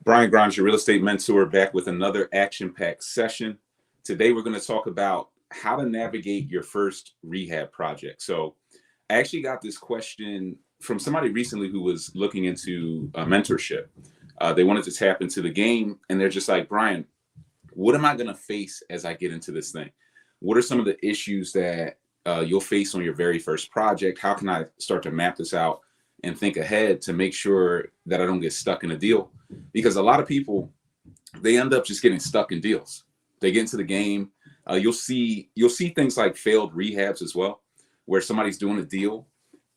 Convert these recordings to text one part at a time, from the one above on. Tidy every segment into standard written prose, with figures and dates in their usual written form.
Brian Grimes, your real estate mentor, back with another action-packed session. Today, we're going to talk about how to navigate your first rehab project. So I actually got this question from somebody recently who was looking into mentorship. They wanted to tap into the game, and they're just like, Brian, what am I going to face as I get into this thing? What are some of the issues that you'll face on your very first project? How can I start to map this out and think ahead to make sure that I don't get stuck in a deal? Because a lot of people, they end up just getting stuck in deals. They get into the game. You'll see things like failed rehabs as well, where somebody's doing a deal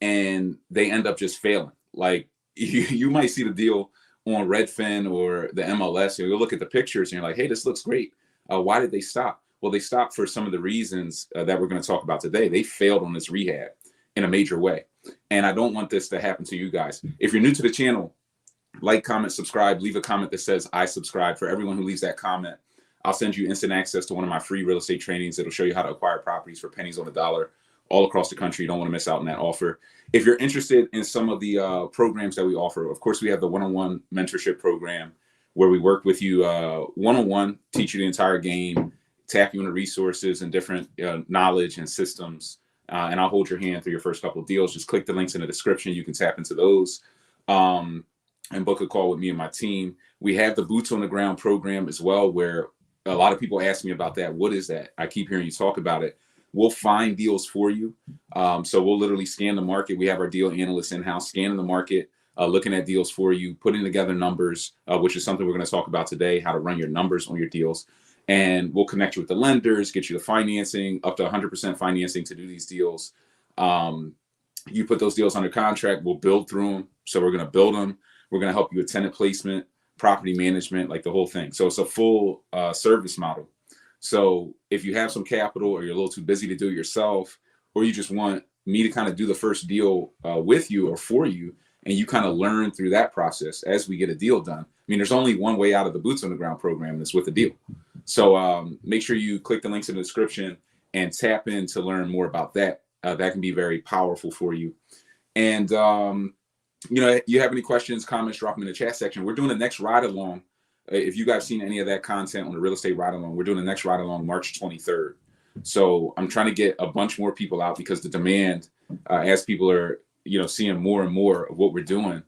and they end up just failing. Like you might see the deal on Redfin or the MLS, and you'll look at the pictures and you're like, hey, this looks great. Why did they stop? Well, they stopped for some of the reasons that we're going to talk about today. They failed on this rehab in a major way. And I don't want this to happen to you guys. If you're new to the channel, like, comment, subscribe, leave a comment that says I subscribe. For everyone who leaves that comment, I'll send you instant access to one of my free real estate trainings. It'll show you how to acquire properties for pennies on the dollar all across the country. You don't want to miss out on that offer. If you're interested in some of the programs that we offer, of course, we have the one-on-one mentorship program where we work with you one-on-one, teach you the entire game, tap you into resources and different knowledge and systems. And I'll hold your hand through your first couple of deals. Just click the links in the description. You can tap into those and book a call with me and my team. We have the Boots on the Ground program as well, where a lot of people ask me about that. What is that? I keep hearing you talk about it. We'll find deals for you. So we'll literally scan the market. We have our deal analysts in-house scanning the market, looking at deals for you, putting together numbers, which is something we're going to talk about today, how to run your numbers on your deals. And we'll connect you with the lenders, get you the financing, up to 100% financing to do these deals. You put those deals under contract, we'll build through them. So we're going to build them. We're going to help you with tenant placement, property management, like the whole thing. So it's a full service model. So if you have some capital or you're a little too busy to do it yourself, or you just want me to kind of do the first deal with you or for you, and you kind of learn through that process as we get a deal done. I mean, there's only one way out of the Boots on the Ground program, and it's with a deal. So make sure you click the links in the description and tap in to learn more about that. That can be very powerful for you. And, you have any questions, comments, drop them in the chat section. We're doing the next ride along. If you guys seen any of that content on the real estate ride along, we're doing the next ride along March 23rd. So I'm trying to get a bunch more people out because the demand, as people are, seeing more and more of what we're doing,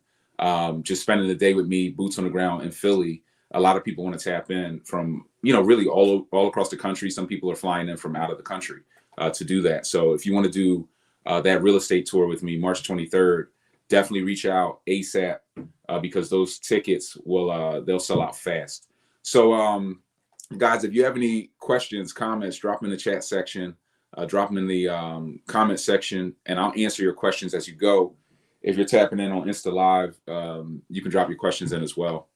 just spending the day with me, boots on the ground in Philly. A lot of people want to tap in from, really all across the country. Some people are flying in from out of the country to do that. So if you want to do that real estate tour with me, March 23rd, definitely reach out ASAP because those tickets they'll sell out fast. So guys, if you have any questions, comments, drop them in the chat section, drop them in the comment section, and I'll answer your questions as you go. If you're tapping in on Insta Live, you can drop your questions in as well.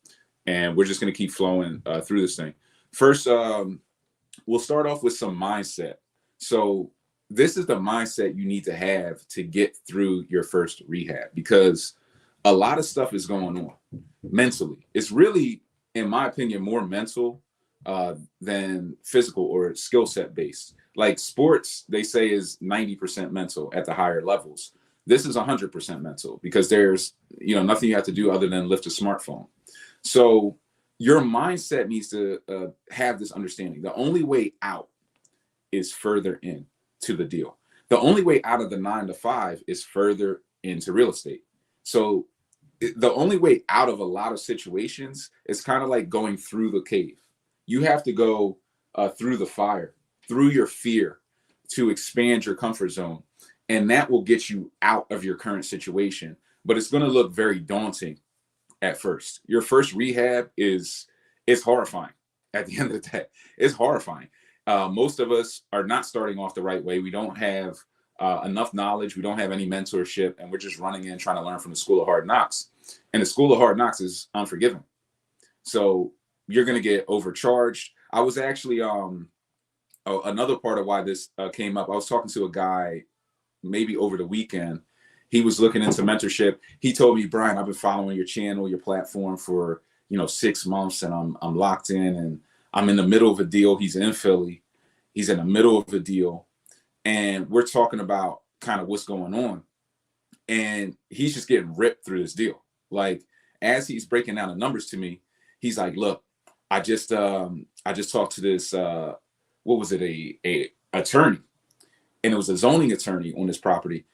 And we're just going to keep flowing through this thing. First, we'll start off with some mindset. So this is the mindset you need to have to get through your first rehab, because a lot of stuff is going on mentally. It's really, in my opinion, more mental than physical or skill set based. Like sports, they say is 90% mental at the higher levels. This is 100% mental because there's, nothing you have to do other than lift a smartphone. So your mindset needs to have this understanding. The only way out is further in to the deal. The only way out of the 9 to 5 is further into real estate. So the only way out of a lot of situations is kind of like going through the cave. You have to go through the fire, through your fear, to expand your comfort zone. And that will get you out of your current situation. But it's going to look very daunting at first. Your first rehab is horrifying. At the end of the day, it's horrifying. Most of us are not starting off the right way. We don't have enough knowledge. We don't have any mentorship, and we're just running in trying to learn from the school of hard knocks. And the school of hard knocks is unforgiving. So you're going to get overcharged. I was actually another part of why this came up. I was talking to a guy maybe over the weekend. He was looking into mentorship. He told me, Brian, I've been following your channel, your platform for 6 months, and I'm locked in, and I'm in the middle of a deal. He's in Philly. He's in the middle of a deal. And we're talking about kind of what's going on. And he's just getting ripped through this deal. Like, as he's breaking down the numbers to me, He's like, look, I just talked to this what was it, a attorney, and it was a zoning attorney on this property.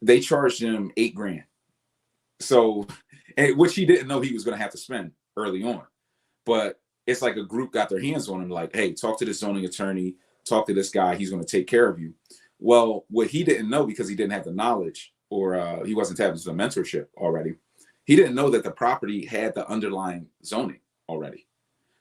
They charged him $8,000. So, and which he didn't know he was going to have to spend early on. But it's like a group got their hands on him, like, hey, talk to this zoning attorney, talk to this guy, he's going to take care of you. Well, what he didn't know, because he didn't have the knowledge, or he wasn't tapped into the mentorship already, he didn't know that the property had the underlying zoning already.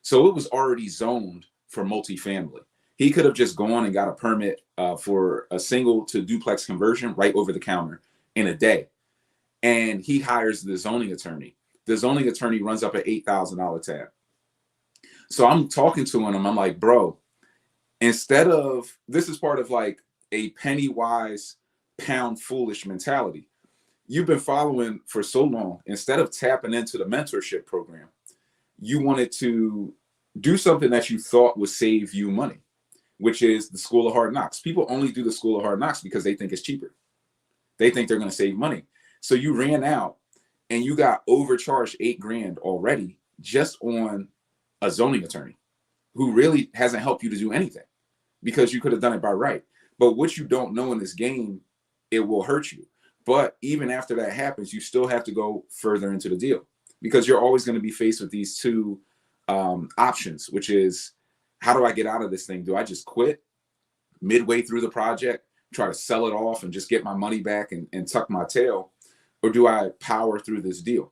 So it was already zoned for multifamily. He could have just gone and got a permit for a single to duplex conversion right over the counter in a day. And he hires the zoning attorney. The zoning attorney runs up an $8,000 tab. So I'm talking to him. I'm like, bro, instead of, this is part of like a penny wise, pound foolish mentality. You've been following for so long. Instead of tapping into the mentorship program, you wanted to do something that you thought would save you money, which is the School of Hard Knocks. People only do the School of Hard Knocks because they think it's cheaper. They think they're going to save money. So you ran out and you got overcharged $8,000 already just on a zoning attorney who really hasn't helped you to do anything, because you could have done it by right. But what you don't know in this game, it will hurt you. But even after that happens, you still have to go further into the deal, because you're always going to be faced with these two options, which is, how do I get out of this thing? Do I just quit midway through the project, try to sell it off and just get my money back and tuck my tail? Or do I power through this deal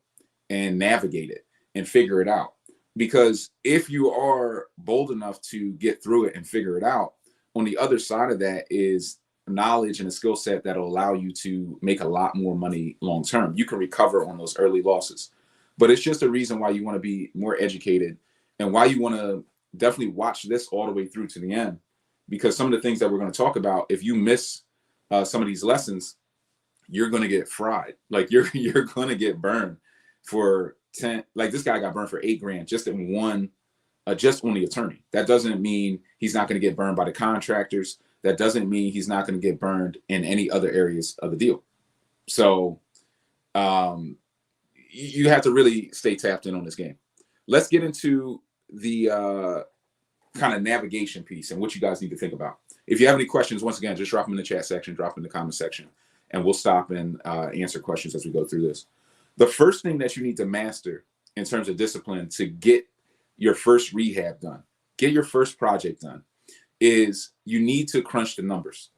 and navigate it and figure it out? Because if you are bold enough to get through it and figure it out, on the other side of that is knowledge and a skill set that'll allow you to make a lot more money long term. You can recover on those early losses. But it's just a reason why you want to be more educated, and why you want to definitely watch this all the way through to the end. Because some of the things that we're going to talk about, if you miss some of these lessons, you're going to get fried. Like you're going to get burned for 10. Like this guy got burned for $8,000 just in one, just on the attorney. That doesn't mean he's not going to get burned by the contractors. That doesn't mean he's not going to get burned in any other areas of the deal. So you have to really stay tapped in on this game. Let's get into the kind of navigation piece and what you guys need to think about. If you have any questions, once again, just drop them in the chat section, drop them in the comment section, and we'll stop and answer questions as we go through this. The first thing that you need to master in terms of discipline to get your first rehab done, get your first project done, is you need to crunch the numbers.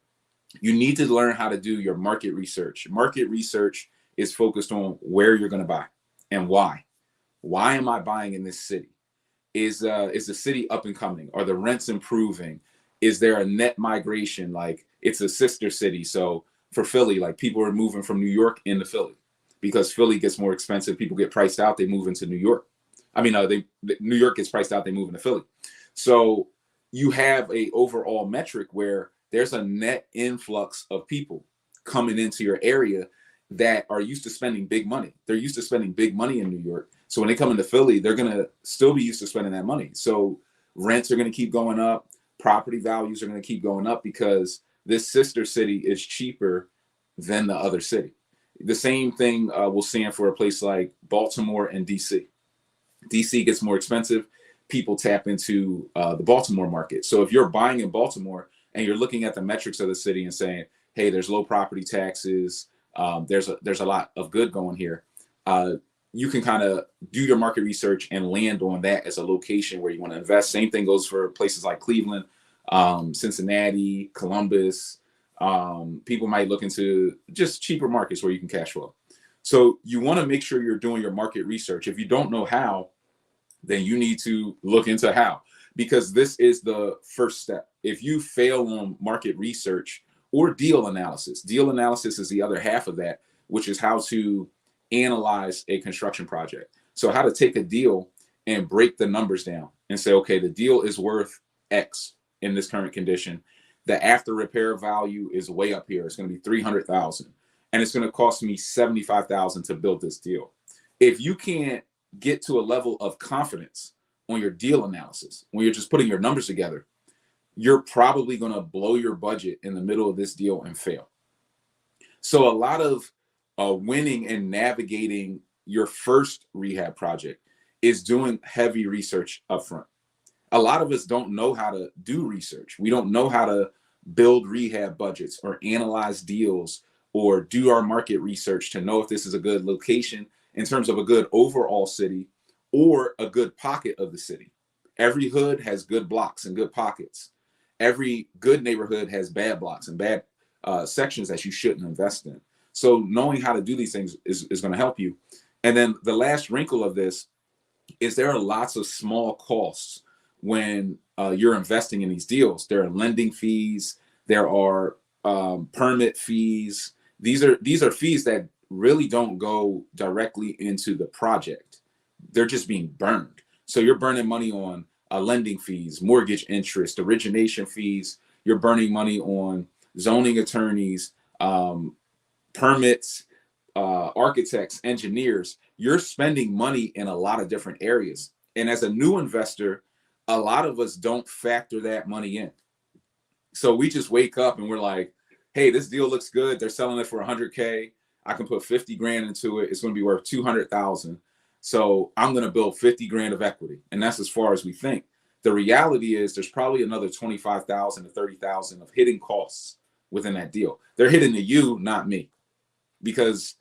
You need to learn how to do your market research. Market research is focused on where you're going to buy and why. Why am I buying in this city? Is the city up and coming? Are the rents improving? Is there a net migration? Like it's a sister city. So for Philly, like people are moving from New York into Philly because Philly gets more expensive. People get priced out. They move into New York. I mean, New York gets priced out. They move into Philly. So you have a overall metric where there's a net influx of people coming into your area that are used to spending big money. They're used to spending big money in New York. So when they come into Philly, they're going to still be used to spending that money. So rents are going to keep going up. Property values are going to keep going up because this sister city is cheaper than the other city. The same thing will stand for a place like Baltimore and DC. DC gets more expensive. People tap into the Baltimore market. So if you're buying in Baltimore and you're looking at the metrics of the city and saying, hey, there's low property taxes, there's a lot of good going here, you can kind of do your market research and land on that as a location where you want to invest. Same thing goes for places like Cleveland, Cincinnati, Columbus. People might look into just cheaper markets where you can cash flow. So you want to make sure you're doing your market research. If you don't know how, then you need to look into how, because this is the first step. If you fail on market research or deal analysis is the other half of that, which is how to analyze a construction project. So how to take a deal and break the numbers down and say, okay, the deal is worth X in this current condition. The after repair value is way up here. It's going to be $300,000, and it's going to cost me $75,000 to build this deal. If you can't get to a level of confidence on your deal analysis when you're just putting your numbers together, you're probably going to blow your budget in the middle of this deal and fail. So a lot of winning and navigating your first rehab project is doing heavy research upfront. A lot of us don't know how to do research. We don't know how to build rehab budgets or analyze deals or do our market research to know if this is a good location in terms of a good overall city or a good pocket of the city. Every hood has good blocks and good pockets. Every good neighborhood has bad blocks and bad sections that you shouldn't invest in. So knowing how to do these things is going to help you. And then the last wrinkle of this is there are lots of small costs when you're investing in these deals. There are lending fees. There are permit fees. These are fees that really don't go directly into the project. They're just being burned. So you're burning money on lending fees, mortgage interest, origination fees. You're burning money on zoning attorneys, permits, architects, engineers. You're spending money in a lot of different areas. And as a new investor, a lot of us don't factor that money in. So we just wake up and we're like, hey, this deal looks good. They're selling it for 100K. I can put 50 grand into it. It's going to be worth 200,000. So I'm going to build 50 grand of equity. And that's as far as we think. The reality is there's probably another 25,000 to 30,000 of hidden costs within that deal. They're hidden to you, not me, because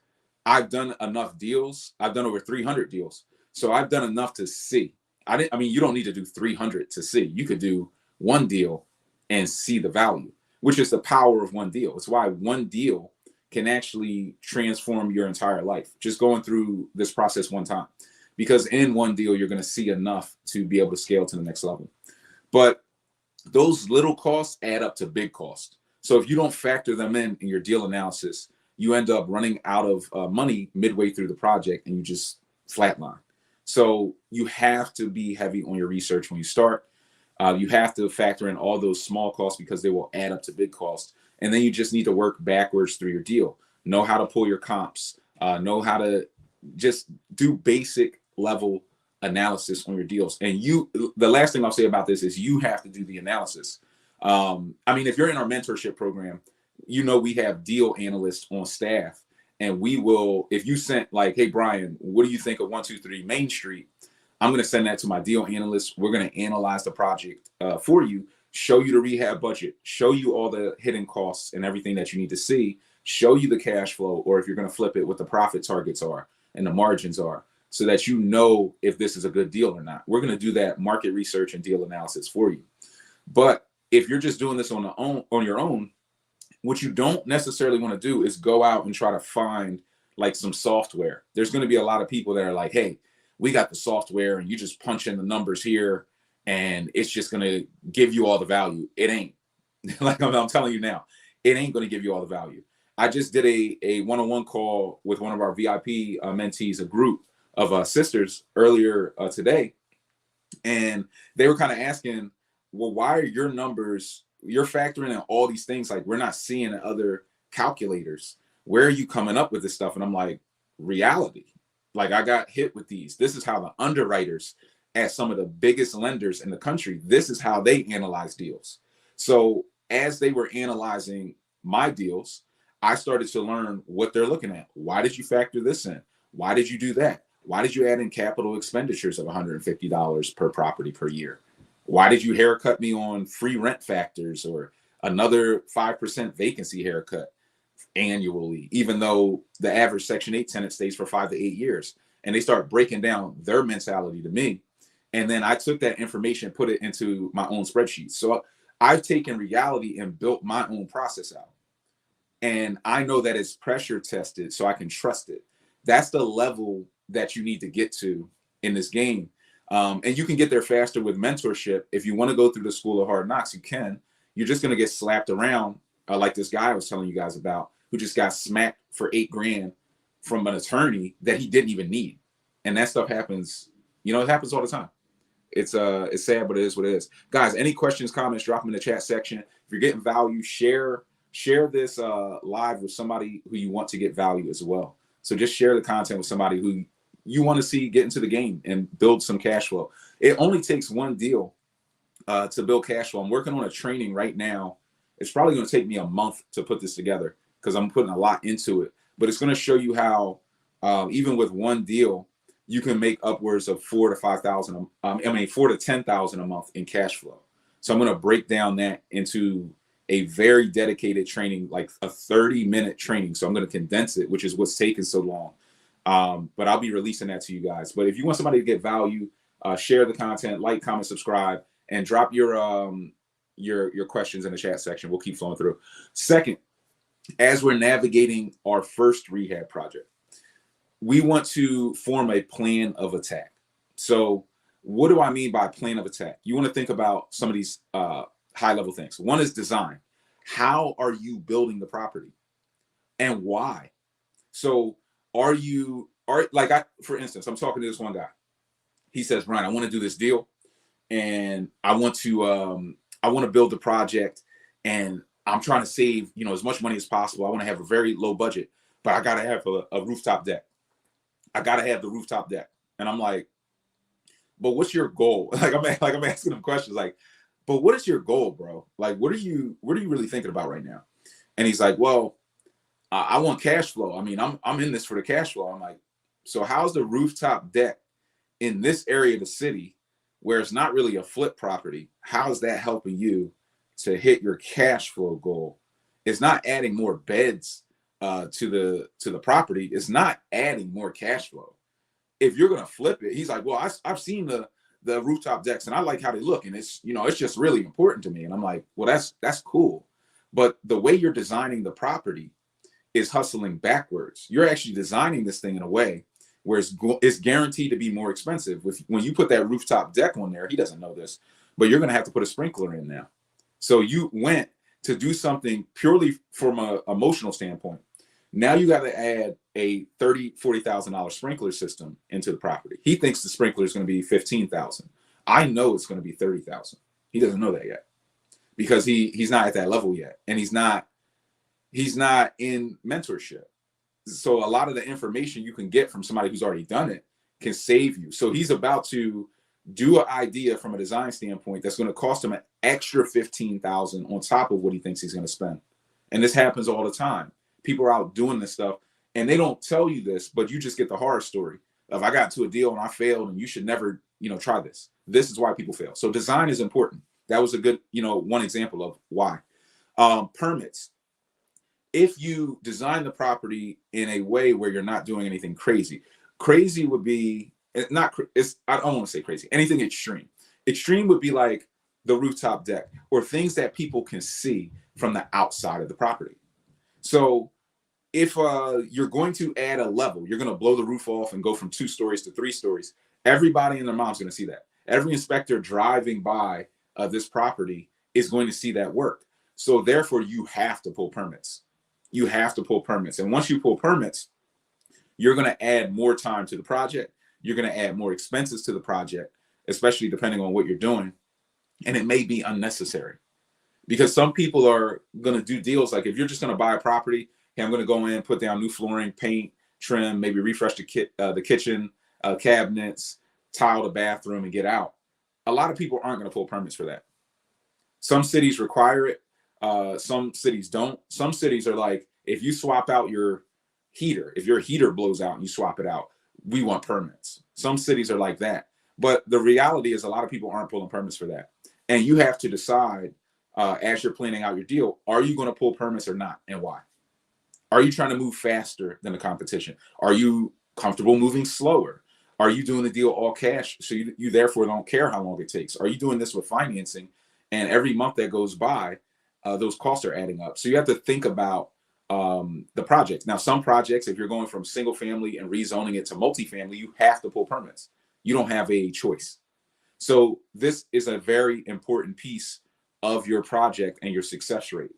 I've done enough deals. I've done over 300 deals. So I've done enough to see. I mean, you don't need to do 300 to see. You could do one deal and see the value, which is the power of one deal. It's why one deal can actually transform your entire life, just going through this process one time. Because in one deal, you're going to see enough to be able to scale to the next level. But those little costs add up to big costs. So if you don't factor them in your deal analysis, you end up running out of money midway through the project and you just flatline. So you have to be heavy on your research when you start. You have to factor in all those small costs because they will add up to big costs. And then you just need to work backwards through your deal. Know how to pull your comps. Know how to just do basic level analysis on your deals. And the last thing I'll say about this is you have to do the analysis. I mean, if you're in our mentorship program, we have deal analysts on staff, and we will, if you sent like, hey, Brian, what do you think of 123 Main Street? I'm going to send that to my deal analyst. We're going to analyze the project for you, show you the rehab budget, show you all the hidden costs and everything that you need to see, show you the cash flow, or if you're going to flip it, what the profit targets are and the margins are, so that you know if this is a good deal or not. We're going to do that market research and deal analysis for you. But if you're just doing this on your own, what you don't necessarily want to do is go out and try to find like some software. There's going to be a lot of people that are like, hey, we got the software and you just punch in the numbers here and it's just going to give you all the value. It ain't. Like I'm telling you now, it ain't going to give you all the value. I just did a one-on-one call with one of our VIP mentees, a group of sisters earlier today. And they were kind of asking, well, why are your numbers, you're factoring in all these things like we're not seeing in other calculators. Where are you coming up with this stuff? And I'm like, reality. Like I got hit with these. This is how the underwriters at some of the biggest lenders in the country, this is how they analyze deals. So as they were analyzing my deals, I started to learn what they're looking at. Why did you factor this in? Why did you do that? Why did you add in capital expenditures of $150 per property per year? Why did you haircut me on free rent factors or another 5% vacancy haircut annually, even though the average Section 8 tenant stays for 5 to 8 years? And they start breaking down their mentality to me. And then I took that information, put it into my own spreadsheet. So I've taken reality and built my own process out. And I know that it's pressure tested, so I can trust it. That's the level that you need to get to in this game. And you can get there faster with mentorship. If you want to go through the school of hard knocks, you can. You're just going to get slapped around like this guy I was telling you guys about, who just got smacked for $8 grand from an attorney that he didn't even need. And that stuff happens, it happens all the time. It's sad, but it is what it is. Guys, any questions, comments, drop them in the chat section. If you're getting value, share this live with somebody who you want to get value as well. So just share the content with somebody who you want to see get into the game and build some cash flow. It only takes one deal to build cash flow. I'm working on a training right now. It's probably going to take me a month to put this together because I'm putting a lot into it. But it's going to show you how even with one deal, you can make upwards of 4 to 10,000 a month in cash flow. So I'm going to break down that into a very dedicated training, like a 30-minute training. So I'm going to condense it, which is what's taken so long. But I'll be releasing that to you guys. But if you want somebody to get value, share the content, like, comment, subscribe, and drop your questions in the chat section. We'll keep flowing through. Second, as we're navigating our first rehab project, we want to form a plan of attack. So what do I mean by plan of attack? You want to think about some of these high level things. One is design. How are you building the property and why? So for instance, I'm talking to this one guy. He says, Brian, I want to do this deal and I want to build the project and I'm trying to save, as much money as possible. I want to have a very low budget, but I got to have a rooftop deck. I got to have the rooftop deck. And I'm like, but what's your goal? I'm asking him questions like, but what is your goal, bro? Like, what are you really thinking about right now? And he's like, well, I want cash flow. I mean, I'm in this for the cash flow. I'm like, so how's the rooftop deck in this area of the city where it's not really a flip property? How's that helping you to hit your cash flow goal? It's not adding more beds to the property. It's not adding more cash flow. If you're gonna flip it, he's like, well, I've seen the rooftop decks and I like how they look, and it's just really important to me. And I'm like, well, that's cool, but the way you're designing the property is hustling backwards. You're actually designing this thing in a way where it's guaranteed to be more expensive. When you put that rooftop deck on there, he doesn't know this, but you're gonna have to put a sprinkler in now. So you went to do something purely from an emotional standpoint. Now you got to add a $30,000-$40,000 sprinkler system into the property. He thinks the sprinkler is going to be $15,000. I know it's going to be $30,000. He doesn't know that yet because he's not at that level yet, and he's not in mentorship. So a lot of the information you can get from somebody who's already done it can save you. So he's about to do an idea from a design standpoint that's going to cost him an extra $15,000 on top of what he thinks he's going to spend. And this happens all the time. People are out doing this stuff and they don't tell you this, but you just get the horror story of I got to a deal and I failed and you should never, try this. This is why people fail. So design is important. That was a good, one example of why. Permits. If you design the property in a way where you're not doing anything crazy would be I don't want to say crazy, anything extreme. Extreme would be like the rooftop deck or things that people can see from the outside of the property. So if you're going to add a level, you're going to blow the roof off and go from 2 stories to 3 stories, everybody and their mom's going to see that. Every inspector driving by this property is going to see that work. So therefore, you have to pull permits. You have to pull permits. And once you pull permits, you're going to add more time to the project. You're going to add more expenses to the project, especially depending on what you're doing. And it may be unnecessary. Because some people are going to do deals like if you're just going to buy a property, hey, I'm going to go in, put down new flooring, paint, trim, maybe refresh the kitchen, cabinets, tile the bathroom, and get out. A lot of people aren't going to pull permits for that. Some cities require it. Some cities don't. Some cities are like, if you swap out your heater, if your heater blows out and you swap it out, we want permits. Some cities are like that. But the reality is a lot of people aren't pulling permits for that. And you have to decide as you're planning out your deal, are you going to pull permits or not, and why? Are you trying to move faster than the competition? Are you comfortable moving slower? Are you doing the deal all cash so you therefore don't care how long it takes? Are you doing this with financing and every month that goes by, those costs are adding up? So you have to think about the projects. Now, some projects, if you're going from single family and rezoning it to multifamily, you have to pull permits. You don't have a choice. So this is a very important piece of your project and your success rate.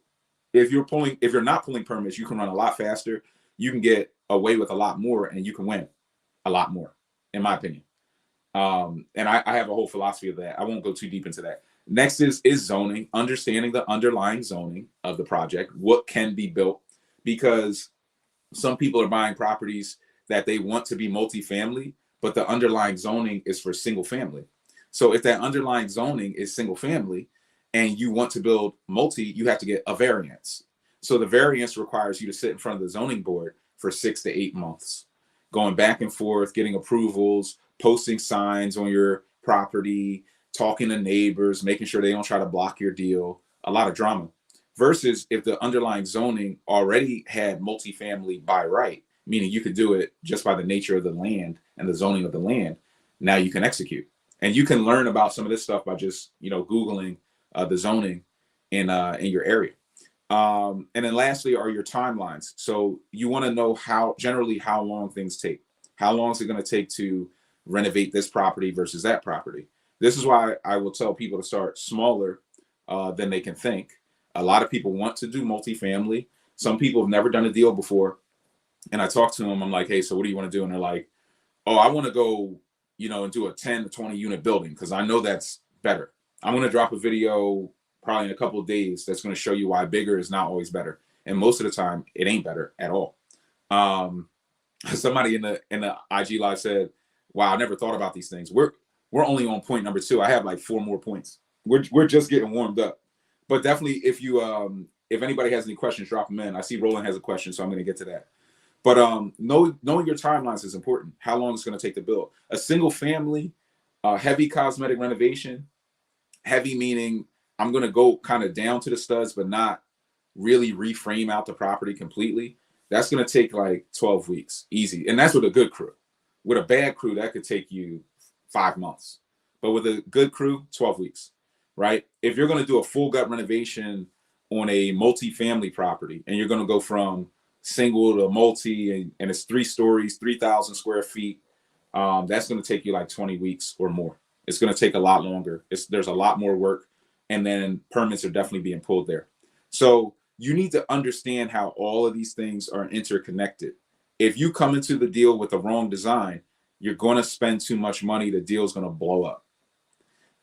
If you're not pulling permits, you can run a lot faster. You can get away with a lot more, and you can win a lot more, in my opinion. And I have a whole philosophy of that. I won't go too deep into that. Next is zoning, understanding the underlying zoning of the project, what can be built, because some people are buying properties that they want to be multifamily, but the underlying zoning is for single family. So if that underlying zoning is single family and you want to build multi, you have to get a variance. So the variance requires you to sit in front of the zoning board for 6 to 8 months, going back and forth, getting approvals, posting signs on your property, talking to neighbors, making sure they don't try to block your deal, a lot of drama. Versus if the underlying zoning already had multifamily by right, meaning you could do it just by the nature of the land and the zoning of the land, now you can execute. And you can learn about some of this stuff by just, Googling the zoning in your area. And then lastly are your timelines. So you want to know how long things take. How long is it going to take to renovate this property versus that property? This is why I will tell people to start smaller than they can think. A lot of people want to do multifamily. Some people have never done a deal before. And I talk to them, I'm like, hey, so what do you want to do? And they're like, oh, I want to go, and do a 10 to 20 unit building because I know that's better. I'm going to drop a video probably in a couple of days that's going to show you why bigger is not always better. And most of the time, it ain't better at all. Somebody in the IG live said, wow, I never thought about these things. We're only on point number 2. I have like 4 more points. We're just getting warmed up. But definitely, if anybody has any questions, drop them in. I see Roland has a question, so I'm going to get to that. But knowing your timelines is important. How long it's going to take to build a single family, heavy cosmetic renovation. Heavy meaning I'm going to go kind of down to the studs, but not really reframe out the property completely. That's going to take like 12 weeks, easy. And that's with a good crew. With a bad crew, that could take you 5 months. But with a good crew, 12 weeks. Right? If you're going to do a full gut renovation on a multi-family property and you're going to go from single to multi and it's 3 stories, 3,000 square feet, that's going to take you like 20 weeks or more. It's going to take a lot longer. There's a lot more work, and then permits are definitely being pulled there. So you need to understand how all of these things are interconnected. If you come into the deal with the wrong design, you're going to spend too much money. The deal is going to blow up.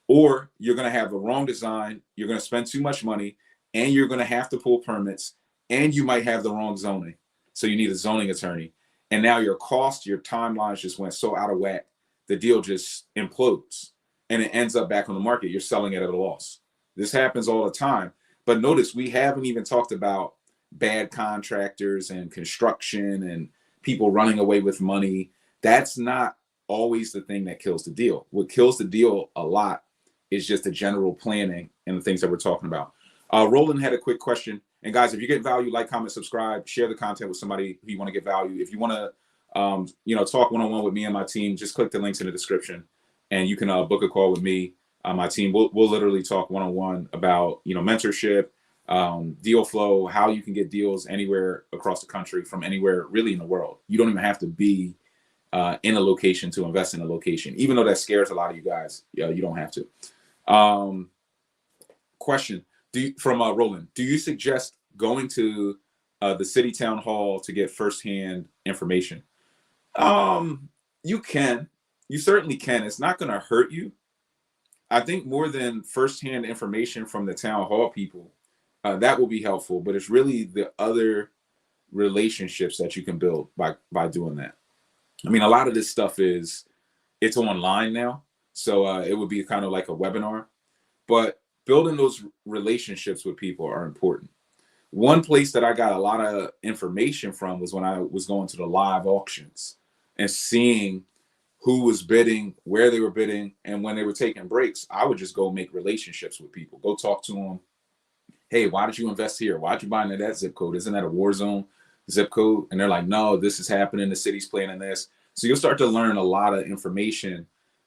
Or you're going to have the wrong design, you're going to spend too much money, and you're going to have to pull permits, and you might have the wrong zoning. So you need a zoning attorney. And now your cost, your timelines just went so out of whack, the deal just implodes, and it ends up back on the market. You're selling it at a loss. This happens all the time. But notice we haven't even talked about bad contractors and construction and people running away with money. That's not always the thing that kills the deal. What kills the deal a lot is just the general planning and the things that we're talking about. Roland had a quick question. And guys, if you get value, like, comment, subscribe, share the content with somebody who you want to get value. If you want to, talk one-on-one with me and my team, just click the links in the description and you can book a call with me. My team, we'll literally talk one-on-one about, mentorship, deal flow, how you can get deals anywhere across the country from anywhere really in the world. You don't even have to be in a location to invest in a location, even though that scares a lot of you guys. You don't have to. Question from Roland: do you suggest going to the city town hall to get firsthand information? You certainly can. It's not going to hurt you. I think more than firsthand information from the town hall people, that will be helpful. But it's really the other relationships that you can build by doing that. I mean, a lot of this stuff it's online now, so it would be kind of like a webinar. But building those relationships with people are important. One place that I got a lot of information from was when I was going to the live auctions and seeing who was bidding, where they were bidding, and when they were taking breaks, I would just go make relationships with people. Go talk to them. Hey, why did you invest here? Why'd you buy into that zip code? Isn't that a war zone zip code? And they're like, no, this is happening. The city's planning this. So you'll start to learn a lot of information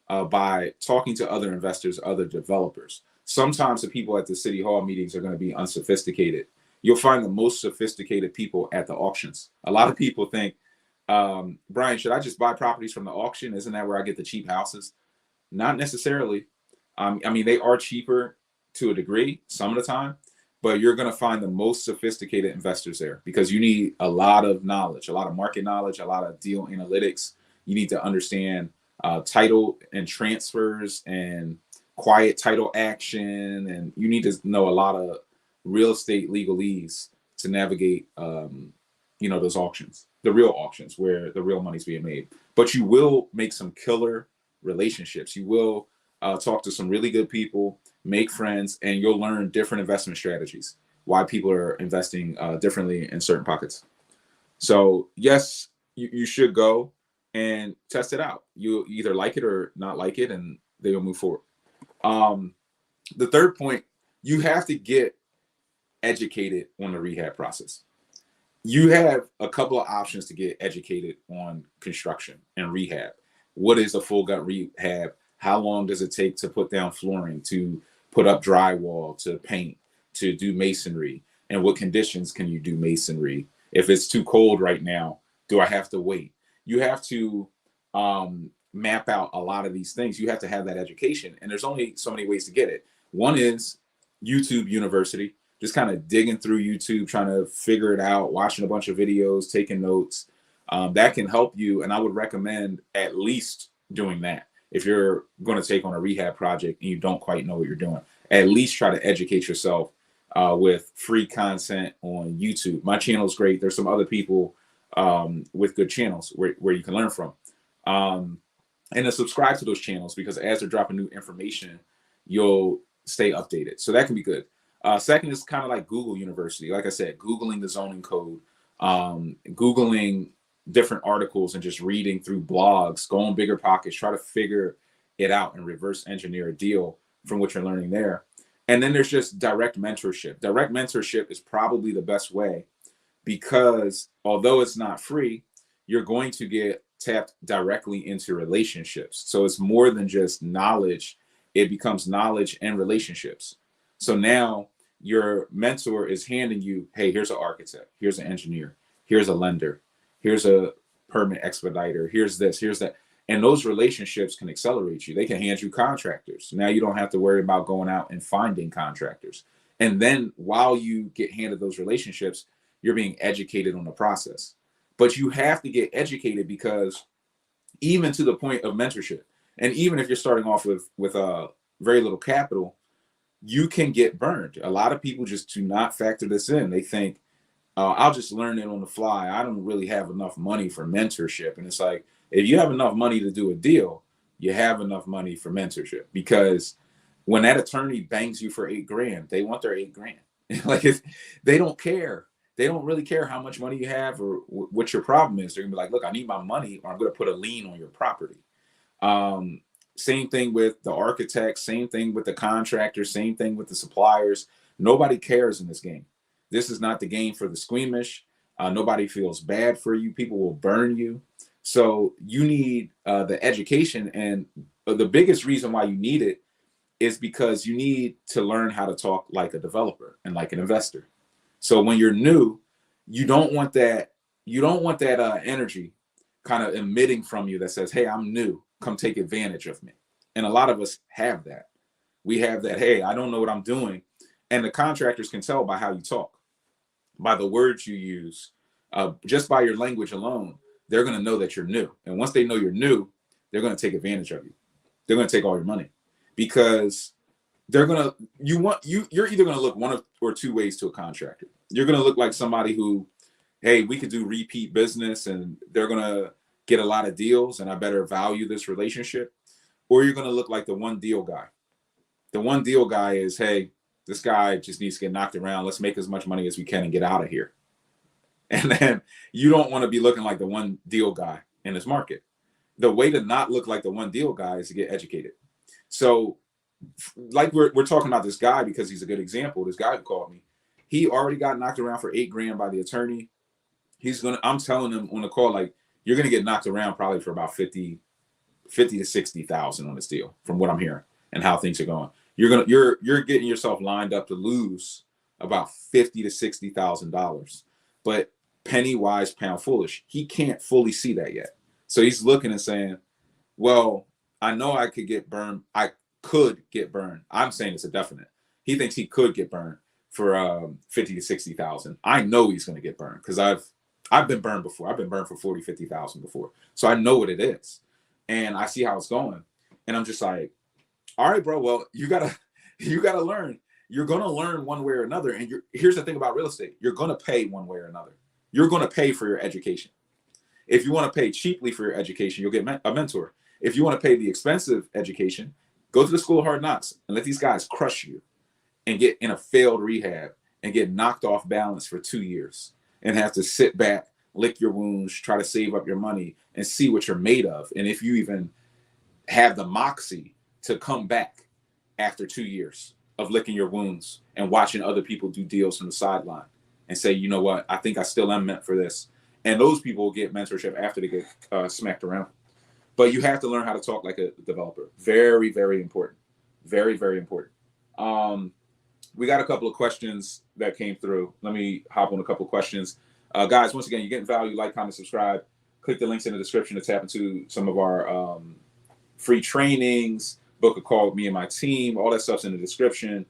by talking to other investors, other developers. Sometimes the people at the city hall meetings are going to be unsophisticated. You'll find the most sophisticated people at the auctions. A lot of people think, Brian, should I just buy properties from the auction? Isn't that where I get the cheap houses? Not necessarily. I mean, they are cheaper to a degree some of the time, but you're going to find the most sophisticated investors there because you need a lot of knowledge, a lot of market knowledge, a lot of deal analytics. You need to understand title and transfers and quiet title action, and you need to know a lot of real estate legalese to navigate those auctions, the real auctions where the real money's being made. But you will make some killer relationships. You will talk to some really good people, make friends, and you'll learn different investment strategies, why people are investing differently in certain pockets. So yes, you should go. and test it out. You either like it or not like it, and they will move forward. The third point, you have to get educated on the rehab process. You have a couple of options to get educated on construction and rehab. What is a full gut rehab? How long does it take to put down flooring, to put up drywall, to paint, to do masonry? And what conditions can you do masonry? If it's too cold right now, do I have to wait? You have to map out a lot of these things. You have to have that education. And there's only so many ways to get it. One is YouTube University, just kind of digging through YouTube, trying to figure it out, watching a bunch of videos, taking notes. That can help you. And I would recommend at least doing that. If you're going to take on a rehab project and you don't quite know what you're doing, at least try to educate yourself with free content on YouTube. My channel is great. There's some other people with good channels where you can learn from. And then subscribe to those channels, because as they're dropping new information, you'll stay updated. So that can be good. Second is kind of like Google University. Like I said, Googling the zoning code, Googling different articles and just reading through blogs, go on Bigger Pockets, try to figure it out and reverse engineer a deal from what you're learning there. And then there's just direct mentorship. Direct mentorship is probably the best way, because although it's not free, you're going to get tapped directly into relationships. So it's more than just knowledge. It becomes knowledge and relationships. So now your mentor is handing you, hey, here's an architect, here's an engineer, here's a lender, here's a permit expediter, here's this, here's that. And those relationships can accelerate you. They can hand you contractors. Now you don't have to worry about going out and finding contractors. And then while you get handed those relationships, you're being educated on the process. But you have to get educated, because even to the point of mentorship, and even if you're starting off with very little capital, you can get burned. A lot of people just do not factor this in. They think, I'll just learn it on the fly. I don't really have enough money for mentorship. And it's like, if you have enough money to do a deal, you have enough money for mentorship. Because when that attorney bangs you for $8,000, they want their $8,000. Like, if they don't care. They don't really care how much money you have or what your problem is. They're gonna be like, look, I need my money, or I'm gonna put a lien on your property. Same thing with the architects, same thing with the contractors, same thing with the suppliers. Nobody cares in this game. This is not the game for the squeamish. Nobody feels bad for you. People will burn you. So you need the education. And the biggest reason why you need it is because you need to learn how to talk like a developer and like an investor. So when you're new, you don't want that energy kind of emitting from you that says, hey, I'm new, come take advantage of me. And a lot of us have that. We have that, hey, I don't know what I'm doing. And the contractors can tell by how you talk, by the words you use, just by your language alone. They're going to know that you're new. And once they know you're new, they're going to take advantage of you. They're going to take all your money, because you're either going to look one or two ways to a contractor. You're going to look like somebody who, hey, we could do repeat business and they're going to get a lot of deals and I better value this relationship. Or you're going to look like the one deal guy. The one deal guy is, hey, this guy just needs to get knocked around. Let's make as much money as we can and get out of here. And then you don't want to be looking like the one deal guy in this market. The way to not look like the one deal guy is to get educated. So like we're talking about this guy because he's a good example. This guy who called me, he already got knocked around for $8,000 by the attorney. I'm telling him on the call, like, you're going to get knocked around probably for about 50 to 60,000 on this deal, from what I'm hearing and how things are going. You're getting yourself lined up to lose about $50,000 to $60,000. But penny wise, pound foolish. He can't fully see that yet. So he's looking and saying, well, I know I could get burned. I could get burned. I'm saying it's a definite. He thinks he could get burned for 50 to 60,000. I know he's going to get burned, because I've been burned before. I've been burned for 40, 50,000 before. So I know what it is. And I see how it's going. And I'm just like, all right, bro, well, you gotta learn. You're gonna learn one way or another. And here's the thing about real estate. You're gonna pay one way or another. You're gonna pay for your education. If you want to pay cheaply for your education, you'll get a mentor. If you want to pay the expensive education, go to the School of Hard Knocks and let these guys crush you and get in a failed rehab and get knocked off balance for 2 years and have to sit back, lick your wounds, try to save up your money, and see what you're made of. And if you even have the moxie to come back after 2 years of licking your wounds and watching other people do deals from the sideline and say, you know what, I think I still am meant for this. And those people will get mentorship after they get smacked around. But you have to learn how to talk like a developer. Very, very important. Very, very important. We got a couple of questions that came through. Let me hop on a couple of questions. Guys, once again, you're getting value, like, comment, subscribe. Click the links in the description to tap into some of our free trainings, book a call with me and my team. All that stuff's in the description.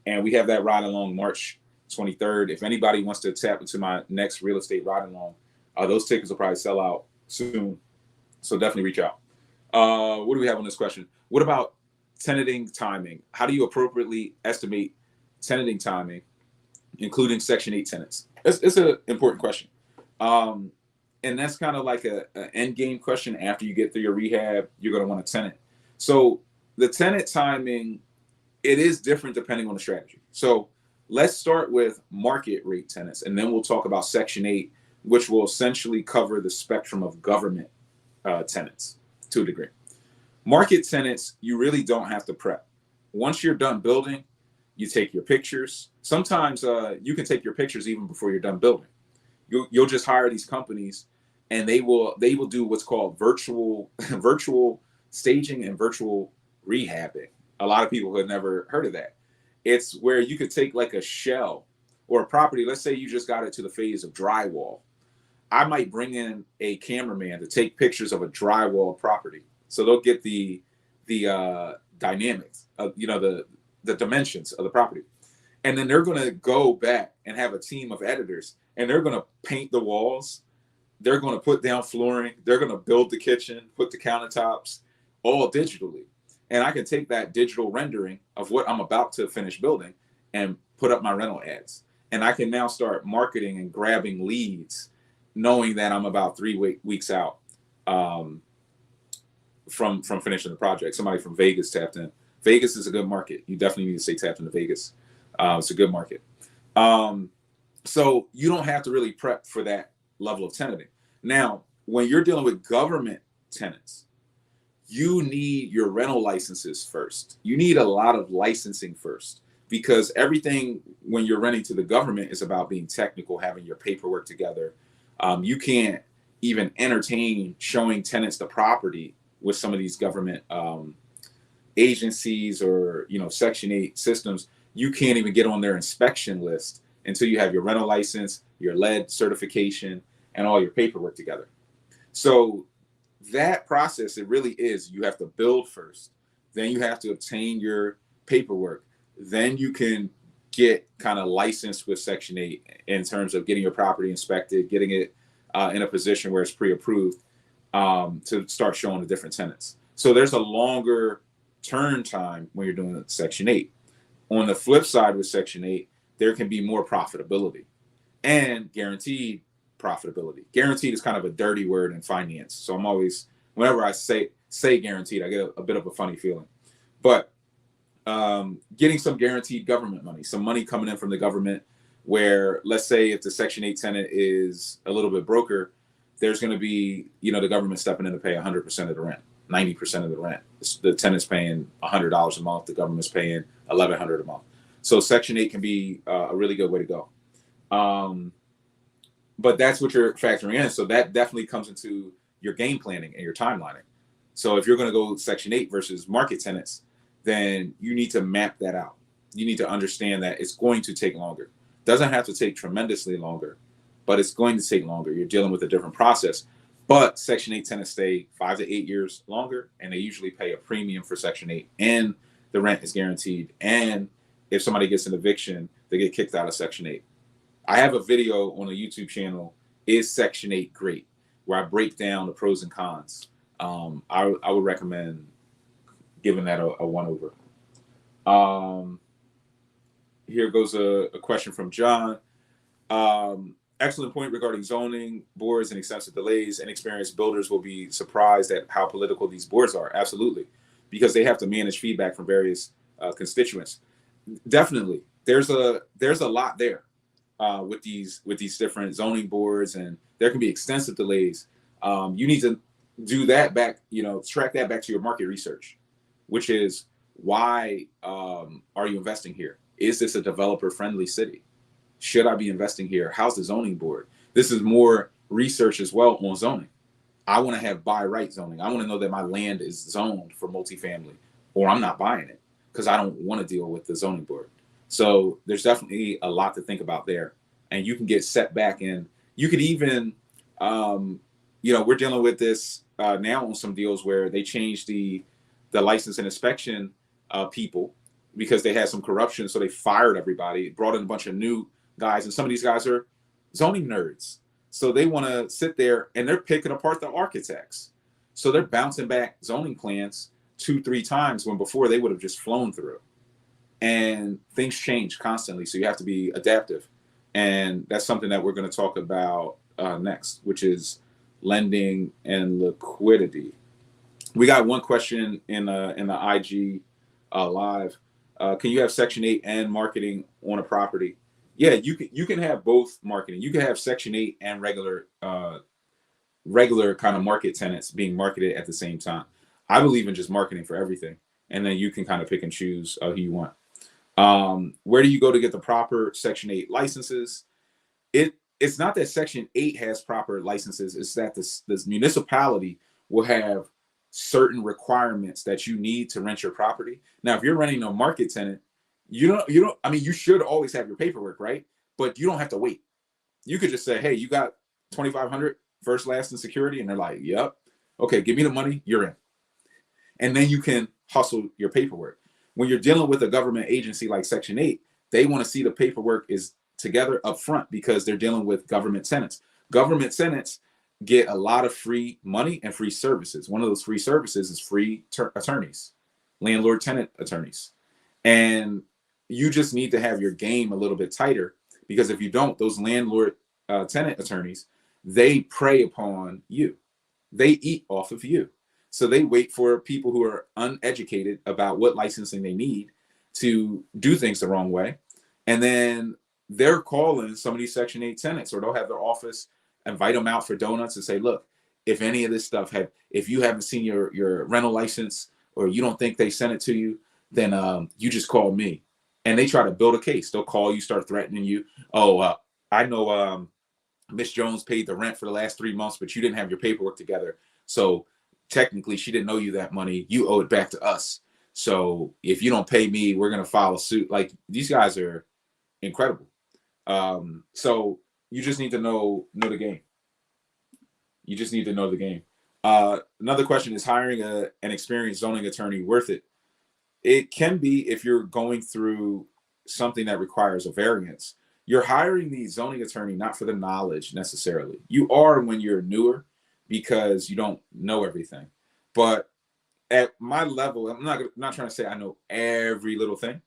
And we have that ride along March 23rd. If anybody wants to tap into my next real estate ride along, those tickets will probably sell out soon. So definitely reach out. What do we have on this question? What about tenanting timing? How do you appropriately estimate tenanting timing, including Section 8 tenants? It's an important question. And that's kind of like an end game question. After you get through your rehab, you're going to want a tenant. So the tenant timing, it is different depending on the strategy. So let's start with market rate tenants, and then we'll talk about Section 8, which will essentially cover the spectrum of government tenants to a degree. Market tenants, you really don't have to prep. Once you're done building, you take your pictures. Sometimes you can take your pictures even before you're done building. You'll just hire these companies, and they will do what's called virtual staging and virtual rehabbing. A lot of people have never heard of that. It's where you could take like a shell or a property. Let's say you just got it to the phase of drywall. I might bring in a cameraman to take pictures of a drywall property. So they'll get the dynamics of, the dimensions of the property. And then they're going to go back and have a team of editors, and they're going to paint the walls. They're going to put down flooring. They're going to build the kitchen, put the countertops, all digitally. And I can take that digital rendering of what I'm about to finish building and put up my rental ads. And I can now start marketing and grabbing leads, knowing that I'm about 3 weeks out from finishing the project. Somebody from Vegas tapped in. Vegas is a good market. You definitely need to stay tapped into Vegas. It's a good market. So you don't have to really prep for that level of tenanting. Now, when you're dealing with government tenants, you need your rental licenses first. You need a lot of licensing first, because everything when you're renting to the government is about being technical, having your paperwork together. You can't even entertain showing tenants the property with some of these government agencies or Section 8 systems. You can't even get on their inspection list until you have your rental license, your lead certification, and all your paperwork together. So that process, it really is, you have to build first, then you have to obtain your paperwork, then you can get kind of licensed with Section 8 in terms of getting your property inspected, getting it in a position where it's pre-approved to start showing the different tenants. So there's a longer turn time when you're doing Section 8. On the flip side with Section 8, there can be more profitability and guaranteed profitability. Guaranteed is kind of a dirty word in finance. So I'm always, whenever I say guaranteed, I get a bit of a funny feeling. But getting some guaranteed government money, some money coming in from the government, where let's say if the Section 8 tenant is a little bit broker, there's going to be, the government stepping in to pay 100% of the rent, 90% of the rent. The tenant's paying $100 a month. The government's paying $1,100 a month. So Section 8 can be a really good way to go. But that's what you're factoring in. So that definitely comes into your game planning and your timelining. So if you're going to go Section 8 versus market tenants, then you need to map that out. You need to understand that it's going to take longer. Doesn't have to take tremendously longer, but it's going to take longer. You're dealing with a different process. But Section 8 tenants stay 5 to 8 years longer, and they usually pay a premium for Section 8, and the rent is guaranteed. And if somebody gets an eviction, they get kicked out of Section 8. I have a video on a YouTube channel, Is Section 8 Great?, where I break down the pros and cons. I would recommend giving that a one over. Here goes a question from John. Excellent point regarding zoning boards and excessive delays. Inexperienced builders will be surprised at how political these boards are. Absolutely, because they have to manage feedback from various constituents. Definitely, there's a lot there. with these different zoning boards, and there can be extensive delays. You need to do that back, track that back to your market research, which is why are you investing here? Is this a developer friendly city? Should I be investing here? How's the zoning board? This is more research as well on zoning. I want to have buy right zoning. I want to know that my land is zoned for multifamily, or I'm not buying it because I don't want to deal with the zoning board. So there's definitely a lot to think about there, and you can get set back in. You could even, we're dealing with this now on some deals where they changed the license and inspection people because they had some corruption. So they fired everybody, brought in a bunch of new guys, and some of these guys are zoning nerds. So they want to sit there and they're picking apart the architects. So they're bouncing back zoning plans 2-3 times when before they would have just flown through. And things change constantly. So you have to be adaptive. And that's something that we're going to talk about next, which is lending and liquidity. We got one question in the IG live. Can you have Section 8 and marketing on a property? Yeah, you can have both marketing. You can have Section 8 and regular kind of market tenants being marketed at the same time. I believe in just marketing for everything, and then you can kind of pick and choose who you want. Where do you go to get the proper Section 8 licenses? It's not that Section 8 has proper licenses. It's that this municipality will have certain requirements that you need to rent your property. Now, if you're renting a market tenant, you should always have your paperwork, right? But you don't have to wait. You could just say, hey, you got $2,500 first, last, and security. And they're like, yep. Okay, give me the money, you're in. And then you can hustle your paperwork. When you're dealing with a government agency like Section 8, they want to see the paperwork is together up front because they're dealing with government tenants. Government tenants get a lot of free money and free services. One of those free services is free attorneys, landlord-tenant attorneys. And you just need to have your game a little bit tighter, because if you don't, those landlord tenant attorneys, they prey upon you. They eat off of you. So they wait for people who are uneducated about what licensing they need to do things the wrong way. And then they're calling some of these Section 8 tenants, or they'll have their office invite them out for donuts and say, look, if any of this stuff if you haven't seen your rental license, or you don't think they sent it to you, then you just call me. And they try to build a case. They'll call you, start threatening you. I know Miss Jones paid the rent for the last 3 months, but you didn't have your paperwork together. So technically she didn't owe you that money. You owe it back to us. So if you don't pay me, we're going to file a suit. Like, these guys are incredible. So you just need to know the game. You just need to know the game. Another question is, hiring an experienced zoning attorney worth it? It can be if you're going through something that requires a variance. You're hiring the zoning attorney not for the knowledge necessarily. You are when you're newer because you don't know everything. But at my level, I'm not trying to say I know every little thing,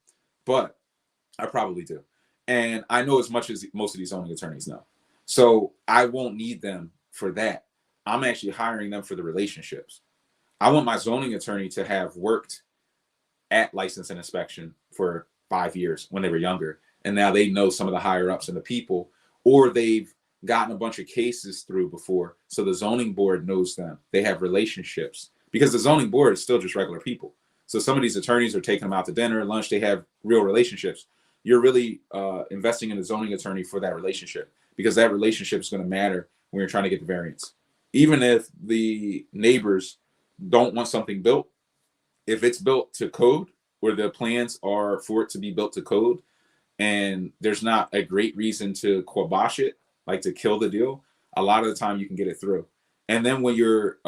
but I probably do. And I know as much as most of these zoning attorneys know. So I won't need them for that. I'm actually hiring them for the relationships. I want my zoning attorney to have worked at license and inspection for 5 years when they were younger. And now they know some of the higher ups and the people, or they've gotten a bunch of cases through before. So the zoning board knows them. They have relationships, because the zoning board is still just regular people. So some of these attorneys are taking them out to dinner, lunch. They have real relationships. You're really investing in a zoning attorney for that relationship, because that relationship is going to matter when you're trying to get the variance. Even if the neighbors don't want something built, if it's built to code, or the plans are for it to be built to code, and there's not a great reason to quabosh it, like to kill the deal, a lot of the time you can get it through. And then when you're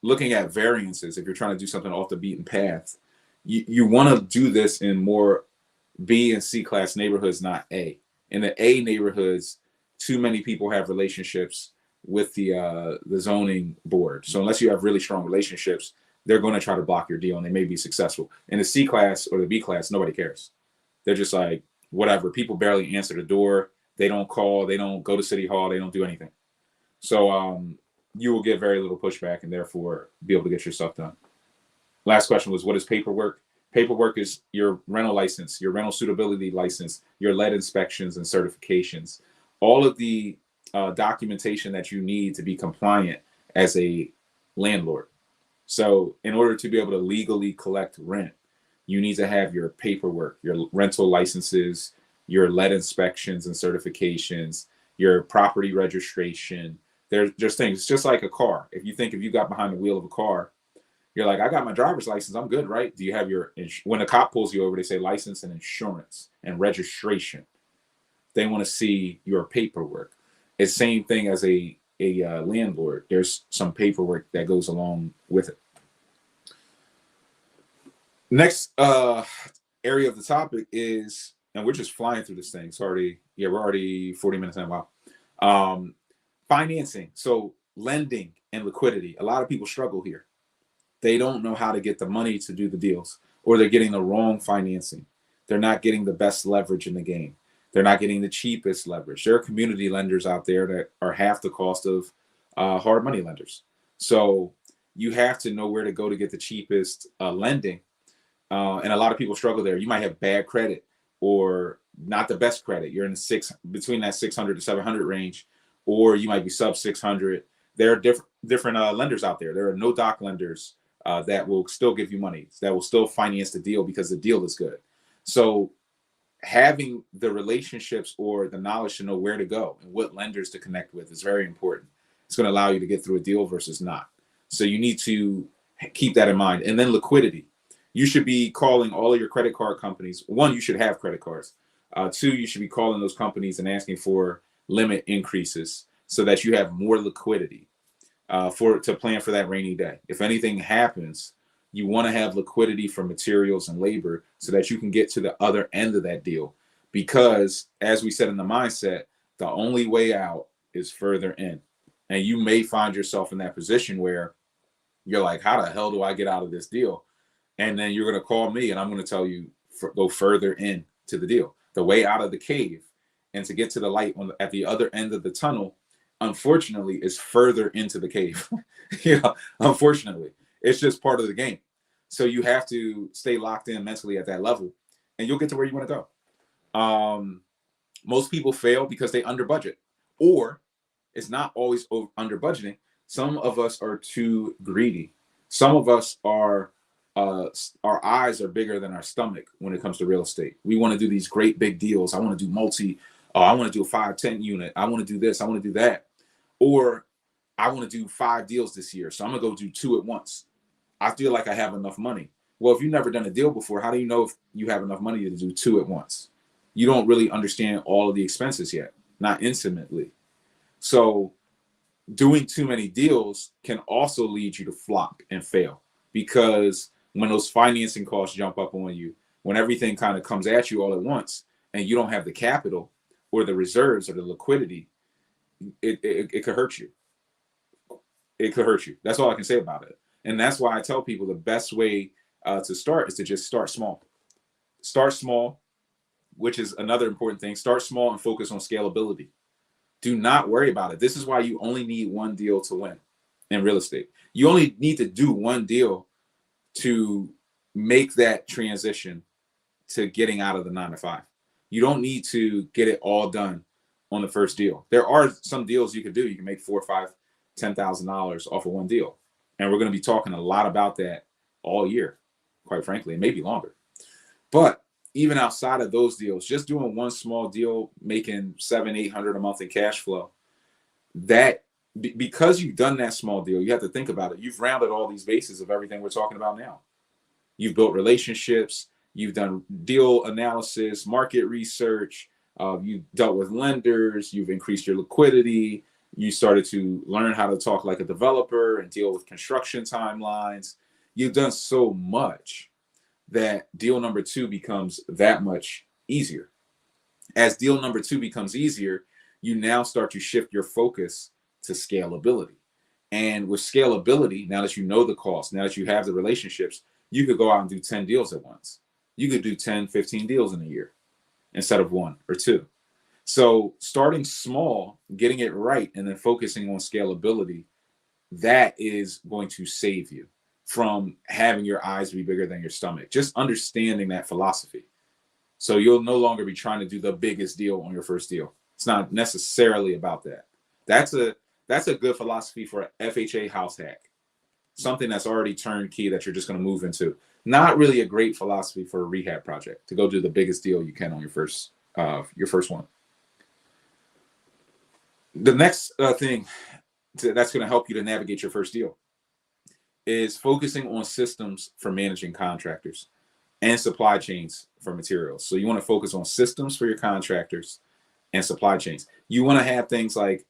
looking at variances, if you're trying to do something off the beaten path, you want to do this in more B and C class neighborhoods, not A. In the A neighborhoods, too many people have relationships with the zoning board. So unless you have really strong relationships, they're going to try to block your deal, and they may be successful. In the C class or the B class, nobody cares. They're just like, whatever. People barely answer the door. They don't call. They don't go to City Hall. They don't do anything. So you will get very little pushback, and therefore be able to get your stuff done. Last question was, what is paperwork? Paperwork is your rental license, your rental suitability license, your lead inspections and certifications, all of the documentation that you need to be compliant as a landlord. So in order to be able to legally collect rent, you need to have your paperwork, your rental licenses, your lead inspections and certifications, your property registration. There's just things. It's just like a car. If you got behind the wheel of a car, you're like, I got my driver's license, I'm good, right? Do you have your, when a cop pulls you over, they say license and insurance and registration. They want to see your paperwork. It's the same thing as a landlord. There's some paperwork that goes along with it. Next area of the topic is, and we're just flying through this thing. We're already 40 minutes in. Wow. Financing. So lending and liquidity. A lot of people struggle here. They don't know how to get the money to do the deals, or they're getting the wrong financing. They're not getting the best leverage in the game. They're not getting the cheapest leverage. There are community lenders out there that are half the cost of hard money lenders. So you have to know where to go to get the cheapest lending. And a lot of people struggle there. You might have bad credit or not the best credit. You're in the between that 600 to 700 range, or you might be sub 600. There are different lenders out there. There are no doc lenders that will still give you money, that will still finance the deal because the deal is good. So having the relationships or the knowledge to know where to go and what lenders to connect with is very important. It's going to allow you to get through a deal versus not. So you need to keep that in mind. And then liquidity. You should be calling all of your credit card companies. One, you should have credit cards. Two, you should be calling those companies and asking for limit increases so that you have more liquidity to plan for that rainy day. If anything happens, you want to have liquidity for materials and labor so that you can get to the other end of that deal. Because as we said in the mindset, the only way out is further in. And you may find yourself in that position where you're like, how the hell do I get out of this deal? And then you're going to call me and I'm going to tell you, go further in to the deal. The way out of the cave and to get to the light at the other end of the tunnel, unfortunately, is further into the cave. Unfortunately, it's just part of the game. So you have to stay locked in mentally at that level and you'll get to where you want to go. Most people fail because they under budget, or it's not always under budgeting. Some of us are too greedy. Some of us are, our eyes are bigger than our stomach when it comes to real estate. We want to do these great big deals. I want to do I want to do a 5-10 unit. I want to do this. I want to do that. Or I want to do 5 deals this year. So I'm going to go do 2 at once. I feel like I have enough money. Well, if you've never done a deal before, how do you know if you have enough money to do 2 at once? You don't really understand all of the expenses yet, not intimately. So doing too many deals can also lead you to flop and fail, because when those financing costs jump up on you, when everything kind of comes at you all at once and you don't have the capital or the reserves or the liquidity, it could hurt you. It could hurt you. That's all I can say about it. And that's why I tell people the best way to start is to just start small. Start small, which is another important thing. Start small and focus on scalability. Do not worry about it. This is why you only need one deal to win in real estate. You only need to do one deal to make that transition to getting out of the 9-to-5. You don't need to get it all done on the first deal. There are some deals you could do. You can make $4,000, $5,000, $10,000 off of one deal. And we're going to be talking a lot about that all year, quite frankly, and maybe longer. But even outside of those deals, just doing one small deal, making $700-800 a month in cash flow, that because you've done that small deal, you have to think about it. You've rounded all these bases of everything we're talking about now. You've built relationships, you've done deal analysis, market research, you've dealt with lenders, you've increased your liquidity, you started to learn how to talk like a developer and deal with construction timelines. You've done so much that deal number 2 becomes that much easier. As deal number 2 becomes easier, you now start to shift your focus to scalability. And with scalability, now that you know the cost, now that you have the relationships, you could go out and do 10 deals at once. You could do 10, 15 deals in a year instead of 1 or 2. So starting small, getting it right, and then focusing on scalability, that is going to save you. from having your eyes be bigger than your stomach. Just understanding that philosophy. So you'll no longer be trying to do the biggest deal on your first deal. It's not necessarily about that. That's a good philosophy for an FHA house hack. Something that's already turnkey that you're just going to move into. Not really a great philosophy for a rehab project to go do the biggest deal you can on your first one. The next thing that's going to help you to navigate your first deal is focusing on systems for managing contractors and supply chains for materials. So you want to focus on systems for your contractors and supply chains. You want to have things like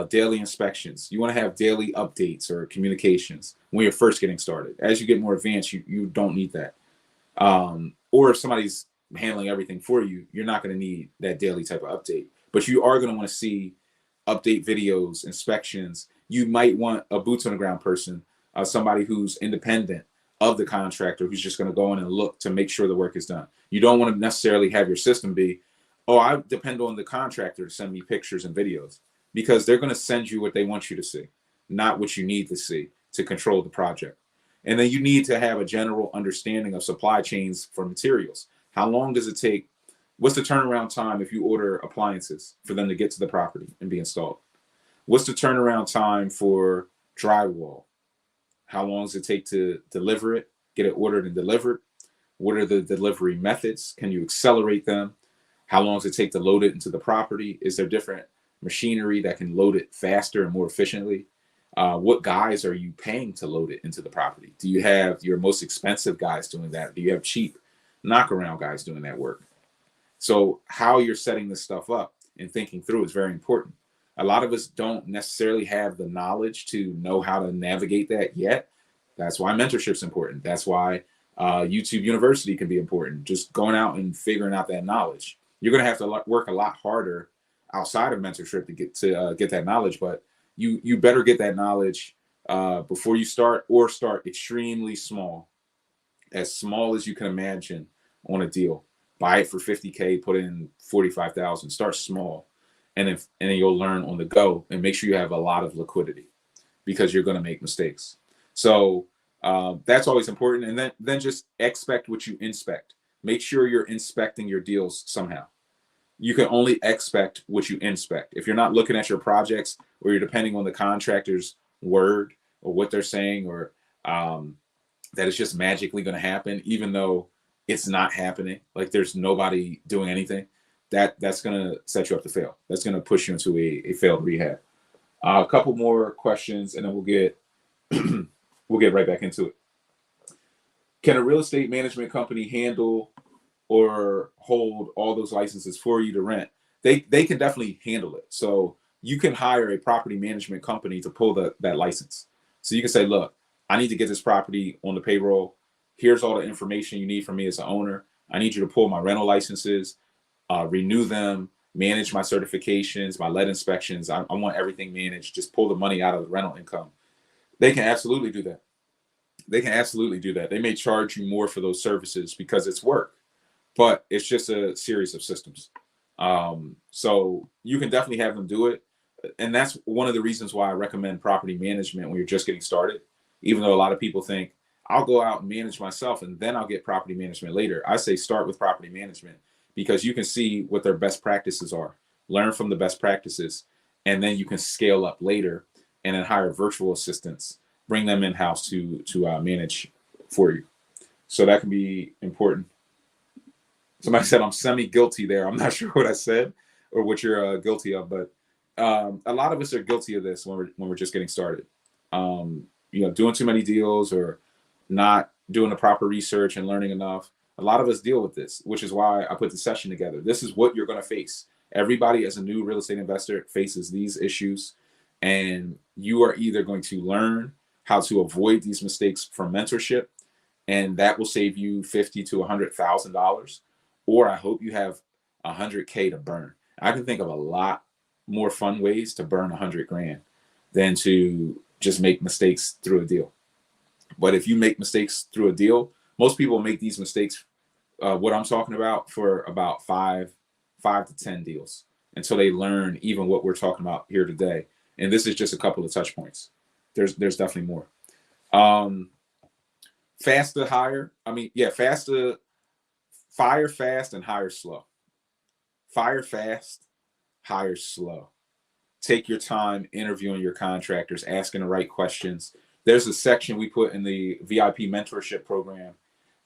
daily inspections. You want to have daily updates or communications when you're first getting started. As you get more advanced, you don't need that. Or if somebody's handling everything for you, you're not going to need that daily type of update. But you are going to want to see update videos, inspections. You might want a boots on the ground person, somebody who's independent of the contractor, who's just going to go in and look to make sure the work is done. You don't want to necessarily have your system be, oh, I depend on the contractor to send me pictures and videos, because they're going to send you what they want you to see, not what you need to see to control the project. And then you need to have a general understanding of supply chains for materials. How long does it take? What's the turnaround time if you order appliances for them to get to the property and be installed? What's the turnaround time for drywall? How long does it take to deliver it, get it ordered and delivered? What are the delivery methods? Can you accelerate them? How long does it take to load it into the property? Is there different machinery that can load it faster and more efficiently? What guys are you paying to load it into the property? Do you have your most expensive guys doing that? Do you have cheap knockaround guys doing that work? So how you're setting this stuff up and thinking through is very important. A lot of us don't necessarily have the knowledge to know how to navigate that yet. That's why mentorship is important. That's why YouTube University can be important. Just going out and figuring out that knowledge. You're going to have to work a lot harder outside of mentorship to get that knowledge, but you better get that knowledge before you start, or start extremely small as you can imagine on a deal. Buy it for $50K, put in $45,000. Start small, and then you'll learn on the go, and make sure you have a lot of liquidity, because you're going to make mistakes. So that's always important. And then just expect what you inspect. Make sure you're inspecting your deals somehow. You can only expect what you inspect. If you're not looking at your projects, or you're depending on the contractor's word or what they're saying, or that it's just magically going to happen, even though it's not happening, like there's nobody doing anything, that's going to set you up to fail. That's going to push you into a failed rehab. A couple more questions, and then we'll get right back into it. Can a real estate management company handle or hold all those licenses for you to rent? They can definitely handle it. So you can hire a property management company to pull that license. So you can say, look, I need to get this property on the payroll. Here's all the information you need from me as an owner. I need you to pull my rental licenses, renew them, manage my certifications, my lead inspections. I want everything managed. Just pull the money out of the rental income. They can absolutely do that. They may charge you more for those services because it's work, but it's just a series of systems. So you can definitely have them do it. And that's one of the reasons why I recommend property management when you're just getting started. Even though a lot of people think, I'll go out and manage myself and then I'll get property management later. I say start with property management, because you can see what their best practices are, learn from the best practices, and then you can scale up later and then hire virtual assistants, bring them in-house to manage for you. So that can be important. Somebody said I'm semi-guilty there. I'm not sure what I said or what you're guilty of, but a lot of us are guilty of this when we're just getting started. Doing too many deals or not doing the proper research and learning enough. A lot of us deal with this, which is why I put the session together. This is what you're going to face. Everybody as a new real estate investor faces these issues, and you are either going to learn how to avoid these mistakes from mentorship, and that will save you $50,000 to $100,000, or I hope you have $100K to burn. I can think of a lot more fun ways to burn $100,000 than to just make mistakes through a deal. But if you make mistakes through a deal, most people make these mistakes, what I'm talking about, for about five to 10 deals until they learn even what we're talking about here today. And this is just a couple of touch points. There's definitely more. Fast to hire. Fast to fire fast and hire slow. Fire fast, hire slow. Take your time interviewing your contractors, asking the right questions. There's a section we put in the VIP mentorship program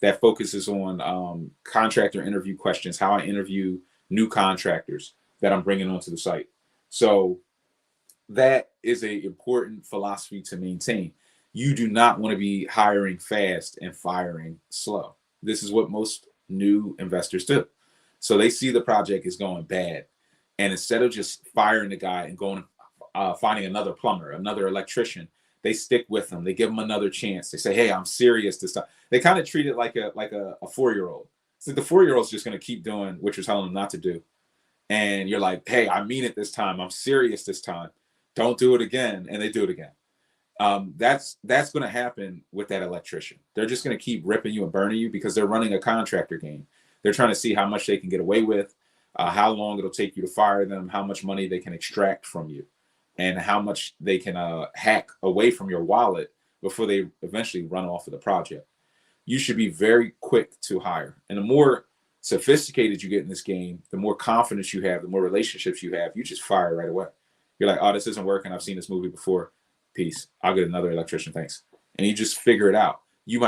that focuses on contractor interview questions, how I interview new contractors that I'm bringing onto the site. So that is an important philosophy to maintain. You do not want to be hiring fast and firing slow. This is what most new investors do. So they see the project is going bad, and instead of just firing the guy and going finding another plumber, another electrician, they stick with them. They give them another chance. They say, "Hey, I'm serious this time." They kind of treat it like a 4-year-old. So the 4-year-old's just going to keep doing what you're telling them not to do, and you're like, "Hey, I mean it this time. I'm serious this time. Don't do it again," and they do it again. That's going to happen with that electrician. They're just going to keep ripping you and burning you because they're running a contractor game. They're trying to see how much they can get away with, how long it'll take you to fire them, how much money they can extract from you, and how much they can hack away from your wallet before they eventually run off of the project. You should be very quick to hire. And the more sophisticated you get in this game, the more confidence you have, the more relationships you have, you just fire right away. You're like, "Oh, this isn't working. I've seen this movie before. Peace. I'll get another electrician. Thanks." And you just figure it out. You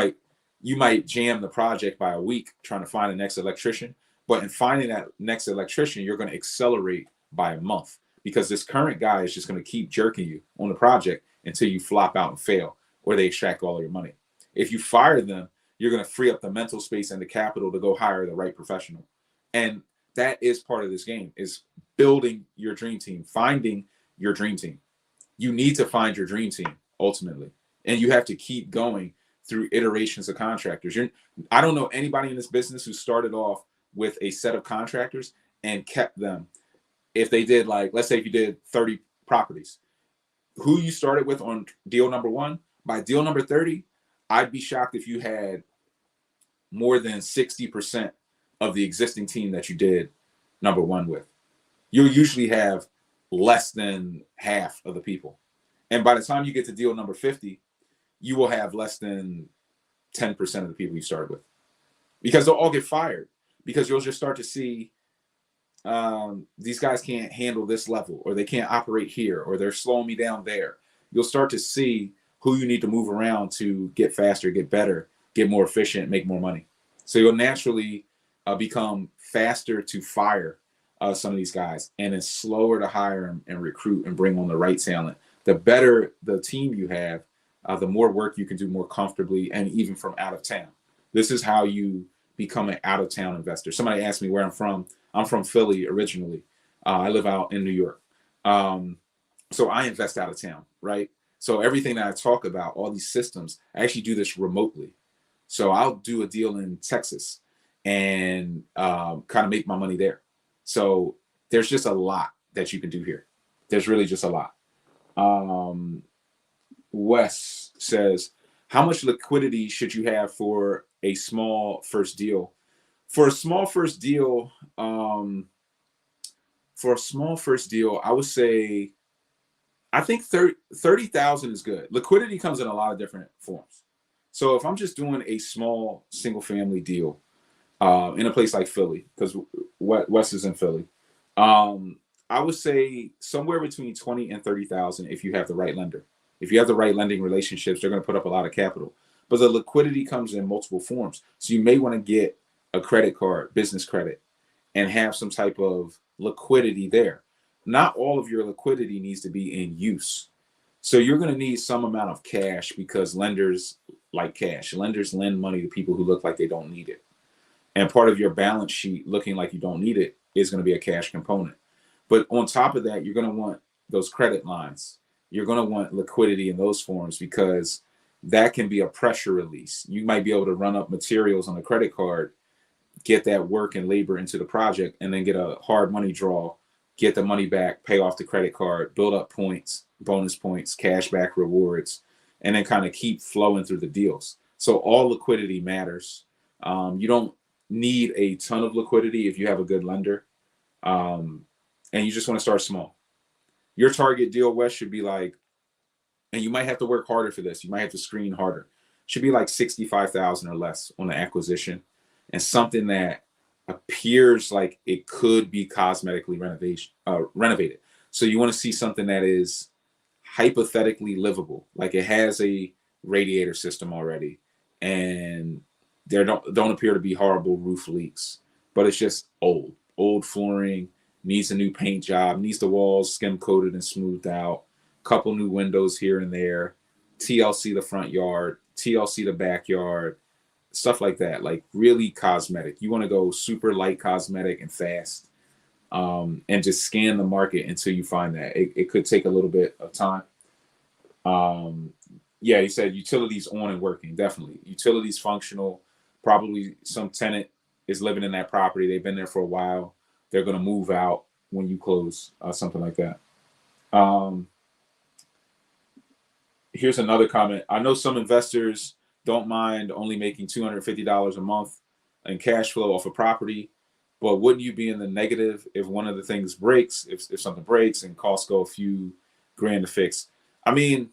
might jam the project by a week trying to find the next electrician, but in finding that next electrician, you're going to accelerate by a month because this current guy is just going to keep jerking you on the project until you flop out and fail or they extract all of your money. If you fire them, you're going to free up the mental space and the capital to go hire the right professional. And that is part of this game, is building your dream team, finding your dream team. You need to find your dream team ultimately, and you have to keep going through iterations of contractors. I don't know anybody in this business who started off with a set of contractors and kept them. If they did, like, let's say if you did 30 properties, who you started with on deal number 1, by deal number 30, I'd be shocked if you had more than 60% of the existing team that you did number 1 with. You'll usually have less than half of the people. And by the time you get to deal number 50, you will have less than 10% of the people you started with, because they'll all get fired, because you'll just start to see these guys can't handle this level, or they can't operate here, or they're slowing me down there. You'll start to see who you need to move around to get faster, get better, get more efficient, make more money. So you'll naturally become faster to fire some of these guys, and then slower to hire and recruit and bring on the right talent. The better the team you have, the more work you can do more comfortably, and even from out of town. This is how you become an out of town investor. Somebody asked me where I'm from. I'm from Philly originally. I live out in New York. So I invest out of town, right? So everything that I talk about, all these systems, I actually do this remotely. So I'll do a deal in Texas and kind of make my money there. So there's just a lot that you can do here. There's really just a lot. Wes says, how much liquidity should you have for a small first deal? For a small first deal, I would say, I think 30,000 is good. Liquidity comes in a lot of different forms. So if I'm just doing a small single family deal in a place like Philly, because Wes is in Philly, I would say somewhere between 20 and 30,000 if you have the right lender. If you have the right lending relationships, they're going to put up a lot of capital. But the liquidity comes in multiple forms. So you may want to get a credit card, business credit, and have some type of liquidity there. Not all of your liquidity needs to be in use. So you're going to need some amount of cash, because lenders like cash. Lenders lend money to people who look like they don't need it. And part of your balance sheet looking like you don't need it is going to be a cash component. But on top of that, you're going to want those credit lines. You're going to want liquidity in those forms, because that can be a pressure release. You might be able to run up materials on a credit card, get that work and labor into the project, and then get a hard money draw, get the money back, pay off the credit card, build up points, bonus points, cash back rewards, and then kind of keep flowing through the deals. So all liquidity matters. You don't need a ton of liquidity if you have a good lender, and you just want to start small. Your target deal, Wes, should be like, and you might have to work harder for this. You might have to screen harder. should be like 65,000 or less on the acquisition, and something that appears like it could be cosmetically renovated. So you want to see something that is hypothetically livable, like it has a radiator system already, and there don't appear to be horrible roof leaks, but it's just old flooring, needs a new paint job, needs the walls skim coated and smoothed out, couple new windows here and there, TLC the front yard, TLC the backyard, stuff like that, like really cosmetic. You want to go super light cosmetic and fast, and just scan the market until you find that. It could take a little bit of time. Yeah, he said utilities on and working, definitely. Utilities functional, probably some tenant is living in that property. They've been there for a while. They're going to move out when you close, something like that. Here's another comment. I know some investors don't mind only making $250 a month in cash flow off a property, but wouldn't you be in the negative if one of the things breaks, if something breaks and costs go a few grand to fix? I mean,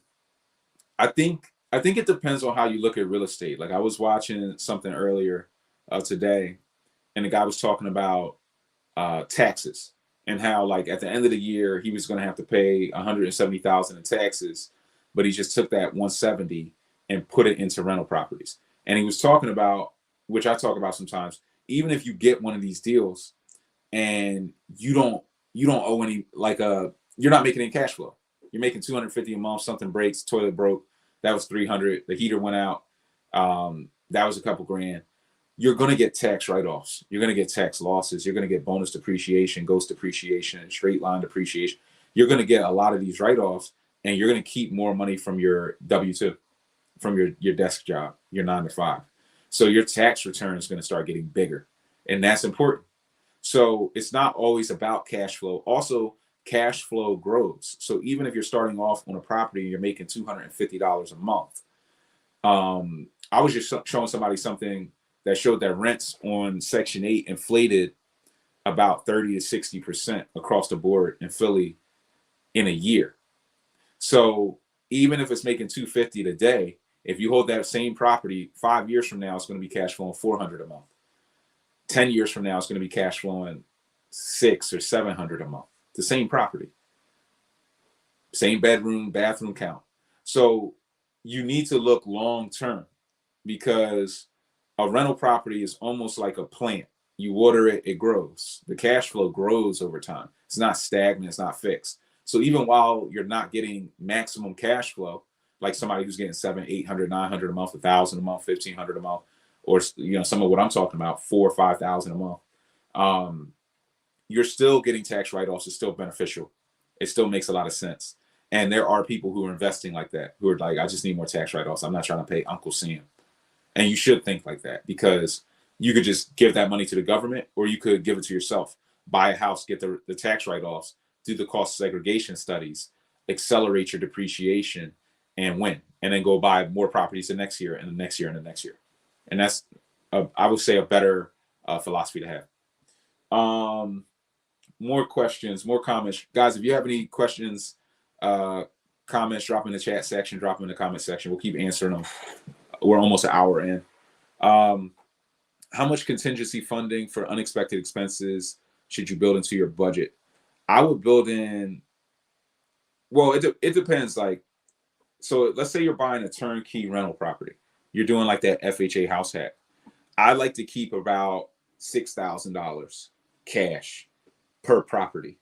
I think it depends on how you look at real estate. Like I was watching something earlier today, and the guy was talking about taxes and how like at the end of the year he was going to have to pay $170,000 in taxes, but he just took that 170 and put it into rental properties. And he was talking about, which I talk about sometimes, even if you get one of these deals and you don't owe any, like you're not making any cash flow. You're making $250 a month, something breaks, toilet broke, that was $300, the heater went out, that was a couple grand. You're going to get tax write-offs. You're going to get tax losses. You're going to get bonus depreciation, ghost depreciation, straight line depreciation. You're going to get a lot of these write-offs, and you're going to keep more money from your W-2, from your desk job, your 9 to 5. So your tax return is going to start getting bigger, and that's important. So it's not always about cash flow. Also, cash flow grows. So even if you're starting off on a property and you're making $250 a month, I was just showing somebody something that showed that rents on Section 8 inflated about 30 to 60% across the board in Philly in a year. So even if it's making $250 today, if you hold that same property 5 years from now, it's going to be cash flowing $400 a month. 10 years from now, it's going to be cash flowing $600 or $700 a month. The same property, same bedroom, bathroom count. So you need to look long term, because a rental property is almost like a plant. You water it, it grows. The cash flow grows over time. It's not stagnant, it's not fixed. So even while you're not getting maximum cash flow, like somebody who's getting $700, $800, $900 a month, $1,000 a month, $1,500 a month, or some of what I'm talking about, $4,000 or $5,000 a month, you're still getting tax write-offs. It's still beneficial. It still makes a lot of sense. And there are people who are investing like that, who are like, I just need more tax write-offs. I'm not trying to pay Uncle Sam. And you should think like that, because you could just give that money to the government, or you could give it to yourself. Buy a house, get the tax write-offs, do the cost segregation studies, accelerate your depreciation, and win. And then go buy more properties the next year and the next year and the next year. And that's, I would say, a better philosophy to have. More questions, more comments. Guys, if you have any questions, comments, drop in the chat section, drop them in the comment section. We'll keep answering them. We're almost an hour in. How much contingency funding for unexpected expenses should you build into your budget? I would build in, well, it depends. Like, so let's say you're buying a turnkey rental property. You're doing like that FHA house hack. I like to keep about $6,000 cash per property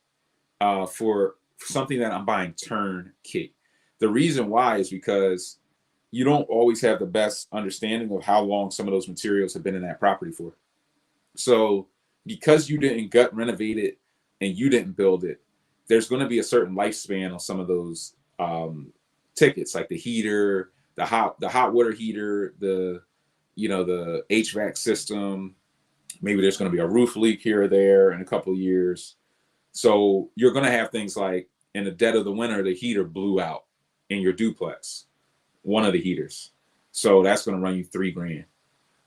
for something that I'm buying turnkey. The reason why is because you don't always have the best understanding of how long some of those materials have been in that property for. So because you didn't gut renovate it and you didn't build it, there's going to be a certain lifespan on some of those tickets, like the heater, the hot water heater, the HVAC system. Maybe there's going to be a roof leak here or there in a couple of years. So you're going to have things like, in the dead of the winter, the heater blew out in your duplex, one of the heaters. So that's going to run you $3,000.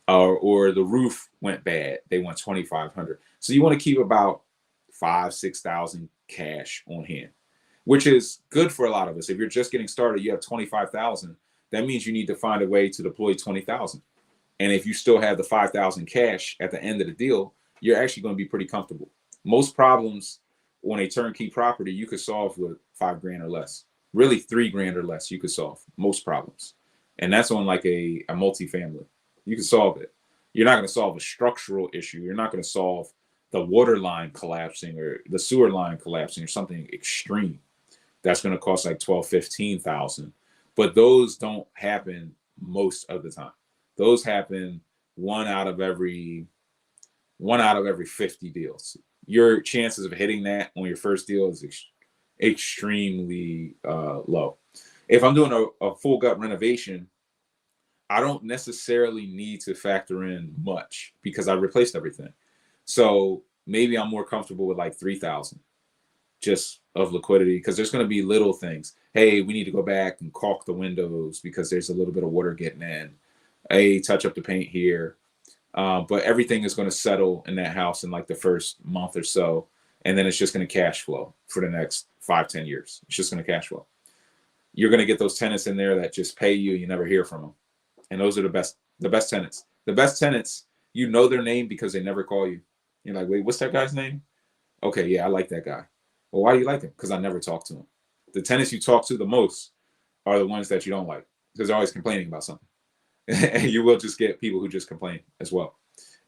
Or the roof went bad. They want $2,500. So you want to keep about $5,000-6,000 cash on hand, which is good for a lot of us. If you're just getting started, you have $25,000. that means you need to find a way to deploy 20,000. And if you still have the 5,000 cash at the end of the deal, you're actually going to be pretty comfortable. Most problems on a turnkey property you could solve with $5,000 or less. Really $3,000 or less you could solve most problems. And that's on like a multifamily. You can solve it. You're not going to solve a structural issue. You're not going to solve the water line collapsing or the sewer line collapsing or something extreme. That's going to cost like 12, 15,000. But those don't happen most of the time. Those happen one out of every 50 deals. Your chances of hitting that on your first deal is extremely low. If I'm doing a full gut renovation, I don't necessarily need to factor in much because I replaced everything. So maybe I'm more comfortable with like 3,000 just of liquidity, because there's going to be little things. Hey, we need to go back and caulk the windows because there's a little bit of water getting in. Hey, touch up the paint here. But everything is going to settle in that house in like the first month or so. And then it's just going to cash flow for the next 5-10 years. It's just going to cash flow. You're going to get those tenants in there that just pay you. You never hear from them. And those are the best tenants. The best tenants, you know their name because they never call you. You're like, wait, what's that guy's name? Okay, yeah, I like that guy. Well, why do you like him? Because I never talk to him. The tenants you talk to the most are the ones that you don't like because they're always complaining about something. And you will just get people who just complain as well.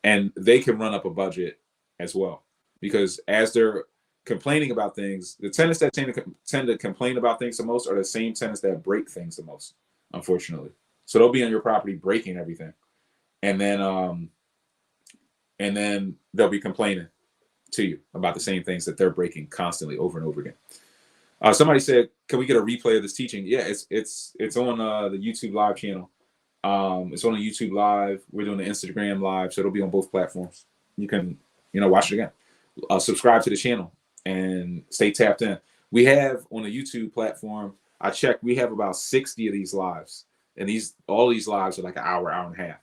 And they can run up a budget as well, because as they're complaining about things, the tenants that tend to complain about things the most are the same tenants that break things the most, unfortunately. So they'll be on your property breaking everything. And then they'll be complaining to you about the same things that they're breaking constantly over and over again. Somebody said, can we get a replay of this teaching? Yeah, it's on the YouTube live channel. It's on the YouTube live. We're doing the Instagram live, so it'll be on both platforms. You can, watch it again. Subscribe to the channel and stay tapped in. We have on the YouTube platform, I checked, we have about 60 of these lives, and all these lives are like an hour and a half.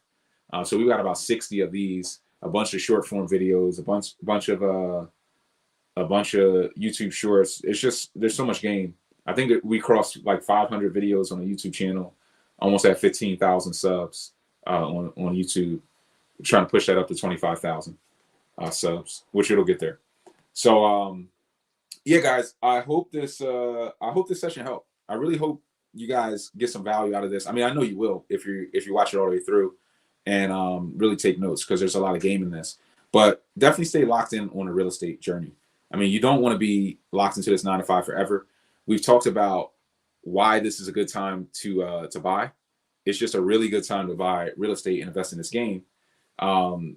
So we've got about 60 of these, a bunch of short form videos, a bunch of YouTube shorts. It's just, there's so much game. I think that we crossed like 500 videos on the YouTube channel, almost at 15,000 subs on YouTube. We're trying to push that up to 25,000 subs, which it'll get there. So yeah, guys, I hope this session helped. I really hope you guys get some value out of this. I mean, I know you will if you watch it all the way through and really take notes, because there's a lot of game in this. But definitely stay locked in on a real estate journey. I mean, you don't want to be locked into this 9 to 5 forever. We've talked about why this is a good time to buy. It's just a really good time to buy real estate and invest in this game.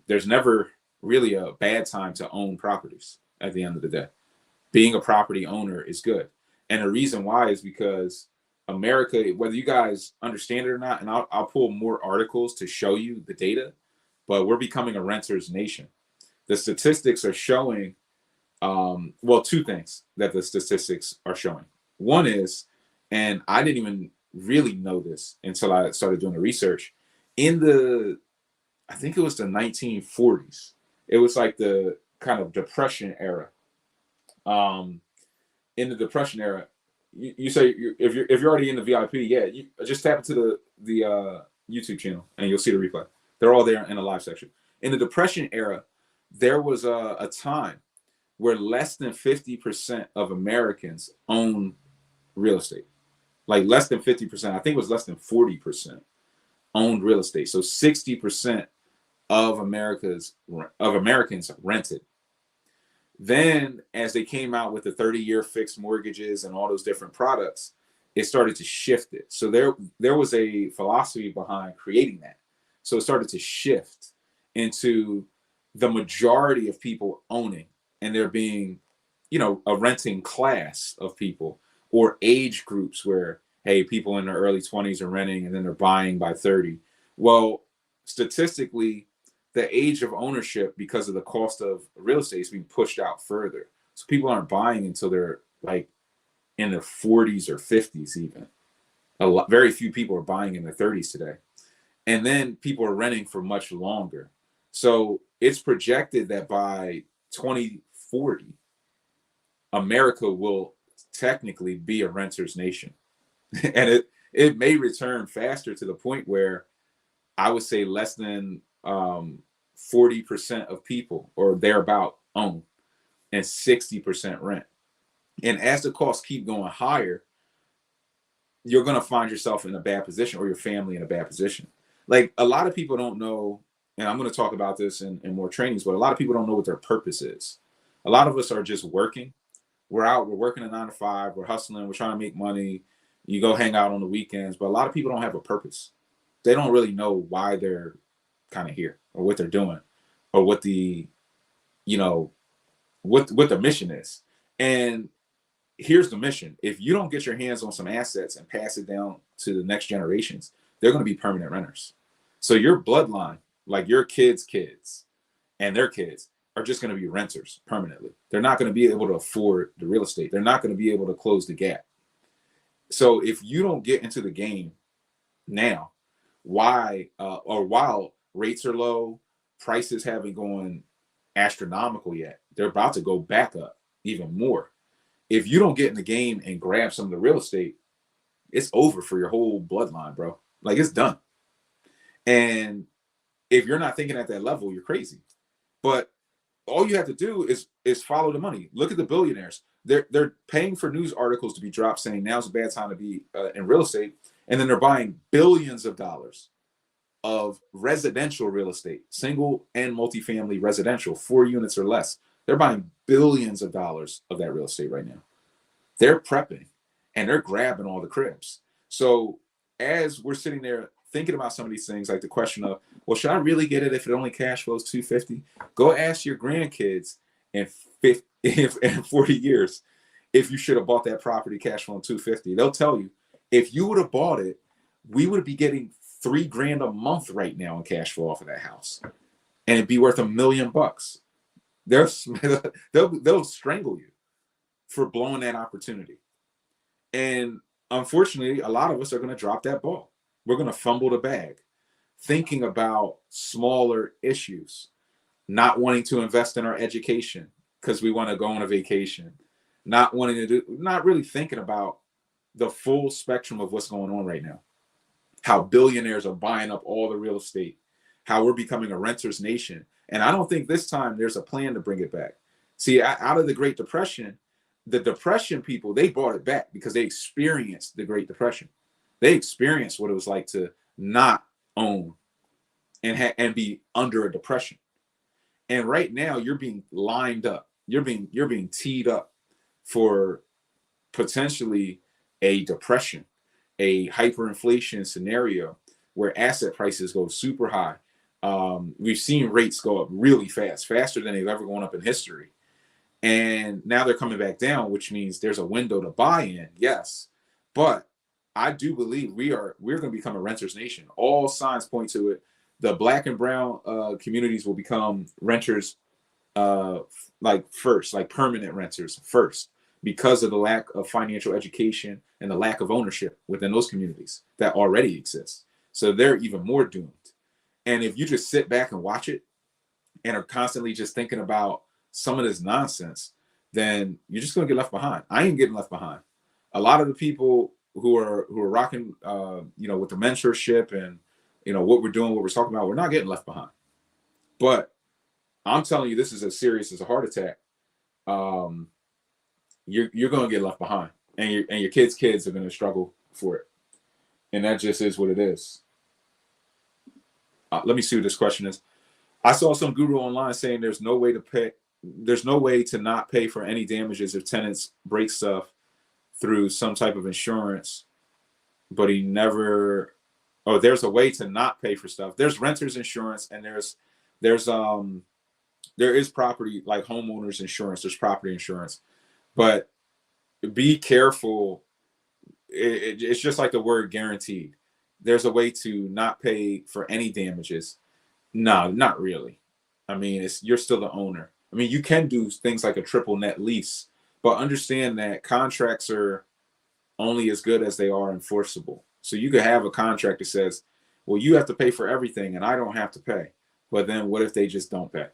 There's never really a bad time to own properties at the end of the day. Being a property owner is good. And the reason why is because America, whether you guys understand it or not, and I'll pull more articles to show you the data, but we're becoming a renter's nation. The statistics are showing, two things that the statistics are showing. One is, and I didn't even really know this until I started doing the research, I think it was the 1940s. It was like the kind of Depression era. In the Depression era, you say if you're already in the VIP, yeah, you just tap into the YouTube channel and you'll see the replay. They're all there in the live section. In the Depression era, there was a time where less than 50% of Americans own real estate. Like less than 50%. I think it was less than 40% owned real estate. So 60% of Americans rented. Then as they came out with the 30-year fixed mortgages and all those different products, it started to shift it. So there was a philosophy behind creating that. So it started to shift into the majority of people owning, and there being, a renting class of people or age groups where, hey, people in their early 20s are renting and then they're buying by 30. Well, statistically, the age of ownership, because of the cost of real estate, is being pushed out further. So people aren't buying until they're like in their 40s or 50s even. Very few people are buying in their 30s today. And then people are renting for much longer. So it's projected that by 2040, America will technically be a renter's nation. And it may return faster to the point where I would say less than 40% of people or thereabout own and 60% rent. And as the costs keep going higher, you're going to find yourself in a bad position or your family in a bad position. Like a lot of people don't know, and I'm going to talk about this in more trainings, but a lot of people don't know what their purpose is. A lot of us are just working. We're out, we're working a 9 to 5, we're hustling, we're trying to make money. You go hang out on the weekends, but a lot of people don't have a purpose. They don't really know why they're kind of here or what they're doing or what the, what the mission is. And here's the mission. If you don't get your hands on some assets and pass it down to the next generations, they're going to be permanent renters. So your bloodline, like your kids' kids and their kids, are just going to be renters permanently. They're not going to be able to afford the real estate. They're not going to be able to close the gap. So if you don't get into the game now, while rates are low, prices haven't gone astronomical yet, they're about to go back up even more. If you don't get in the game and grab some of the real estate, it's over for your whole bloodline, bro. Like it's done. And if you're not thinking at that level, you're crazy. But all you have to do is follow the money. Look at the billionaires. They're paying for news articles to be dropped saying now's a bad time to be in real estate. And then they're buying billions of dollars of residential real estate, single and multifamily residential, 4 units or less. They're buying billions of dollars of that real estate right now. They're prepping and they're grabbing all the cribs. So as we're sitting there thinking about some of these things, like the question of, well, should I really get it if it only cash flows $250? Go ask your grandkids in 40 years if you should have bought that property cash flowing $250. They'll tell you, if you would have bought it, we would be getting $3,000 a month right now in cash flow off of that house, and it'd be worth $1 million. They'll strangle you for blowing that opportunity. And unfortunately, a lot of us are going to drop that ball. We're going to fumble the bag, thinking about smaller issues, not wanting to invest in our education because we want to go on a vacation, not really thinking about the full spectrum of what's going on right now. How billionaires are buying up all the real estate, how we're becoming a renter's nation. And I don't think this time there's a plan to bring it back. See, out of the Great Depression, the Depression people, they brought it back because they experienced the Great Depression. They experienced what it was like to not own and be under a depression. And right now you're being lined up. You're being teed up for potentially a depression, a hyperinflation scenario where asset prices go super high. We've seen rates go up really fast, faster than they've ever gone up in history. And now they're coming back down, which means there's a window to buy in, yes. But I do believe we're going to become a renter's nation. All signs point to it. The Black and brown communities will become renters like permanent renters first, because of the lack of financial education and the lack of ownership within those communities that already exist. So they're even more doomed. And if you just sit back and watch it and are constantly just thinking about some of this nonsense, then you're just going to get left behind. I ain't getting left behind. A lot of the people who are rocking, with the mentorship and, what we're doing, what we're talking about, we're not getting left behind. But I'm telling you, this is as serious as a heart attack. You're going to get left behind, and your kids' kids are going to struggle for it. And that just is what it is. Let me see what this question is. I saw some guru online saying there's no way to not pay for any damages if tenants break stuff through some type of insurance, but there's a way to not pay for stuff. There's renter's insurance, and there is property, like homeowners insurance, there's property insurance. But be careful. It's just like the word guaranteed. There's a way to not pay for any damages. No, not really. I mean, you're still the owner. I mean, you can do things like a triple net lease, but understand that contracts are only as good as they are enforceable. So you could have a contract that says, well, you have to pay for everything and I don't have to pay. But then what if they just don't pay,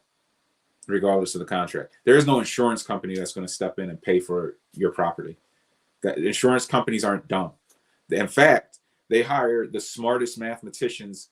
regardless of the contract? There is no insurance company that's going to step in and pay for your property. That insurance companies aren't dumb. In fact, They hire the smartest mathematicians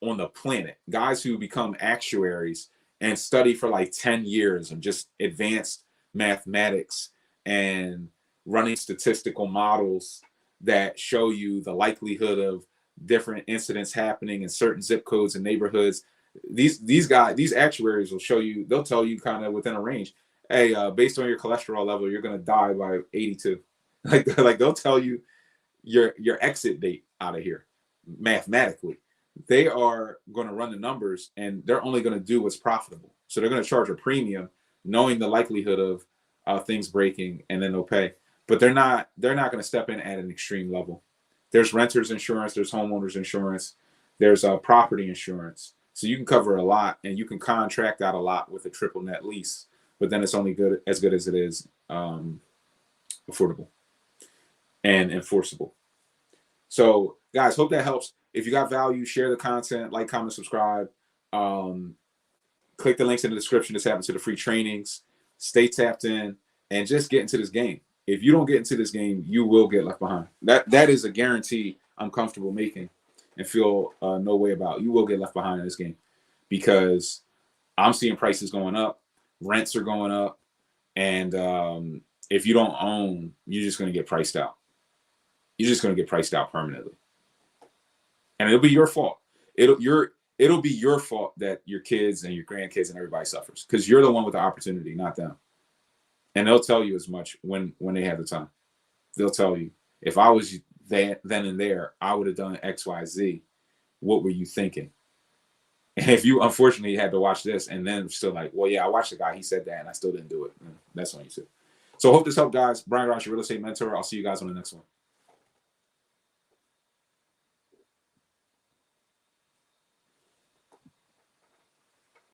on the planet, guys who become actuaries and study for like 10 years and just advanced mathematics and running statistical models that show you the likelihood of different incidents happening in certain zip codes and neighborhoods. These guys, these actuaries will show you, they'll tell you kind of within a range, hey, based on your cholesterol level, you're going to die by 82. Like they'll tell you your exit date out of here mathematically. They are going to run the numbers, and they're only going to do what's profitable. So they're going to charge a premium knowing the likelihood of things breaking, and then they'll pay. But they're not going to step in at an extreme level. There's renters insurance, there's homeowners insurance, there's property insurance. So you can cover a lot, and you can contract out a lot with a triple net lease, but then it's only good as it is affordable and enforceable. So guys, hope that helps. If you got value, share the content, like, comment, subscribe. Click the links in the description to tap into the free trainings. Stay tapped in and just get into this game. If you don't get into this game, you will get left behind. That is a guarantee I'm comfortable making and feel no way about. You will get left behind in this game because I'm seeing prices going up, rents are going up, and if you don't own, you're just going to get priced out. You're just going to get priced out permanently. And it'll be your fault. It'll be your fault that your kids and your grandkids and everybody suffers because you're the one with the opportunity, not them. And they'll tell you as much when they have the time. They'll tell you, if I was then and there, I would have done X, Y, Z. What were you thinking? And if you unfortunately had to watch this and then still like, well, yeah, I watched the guy, he said that, and I still didn't do it. That's on you too. So I hope this helped, guys. Brian Ross, your real estate mentor. I'll see you guys on the next one.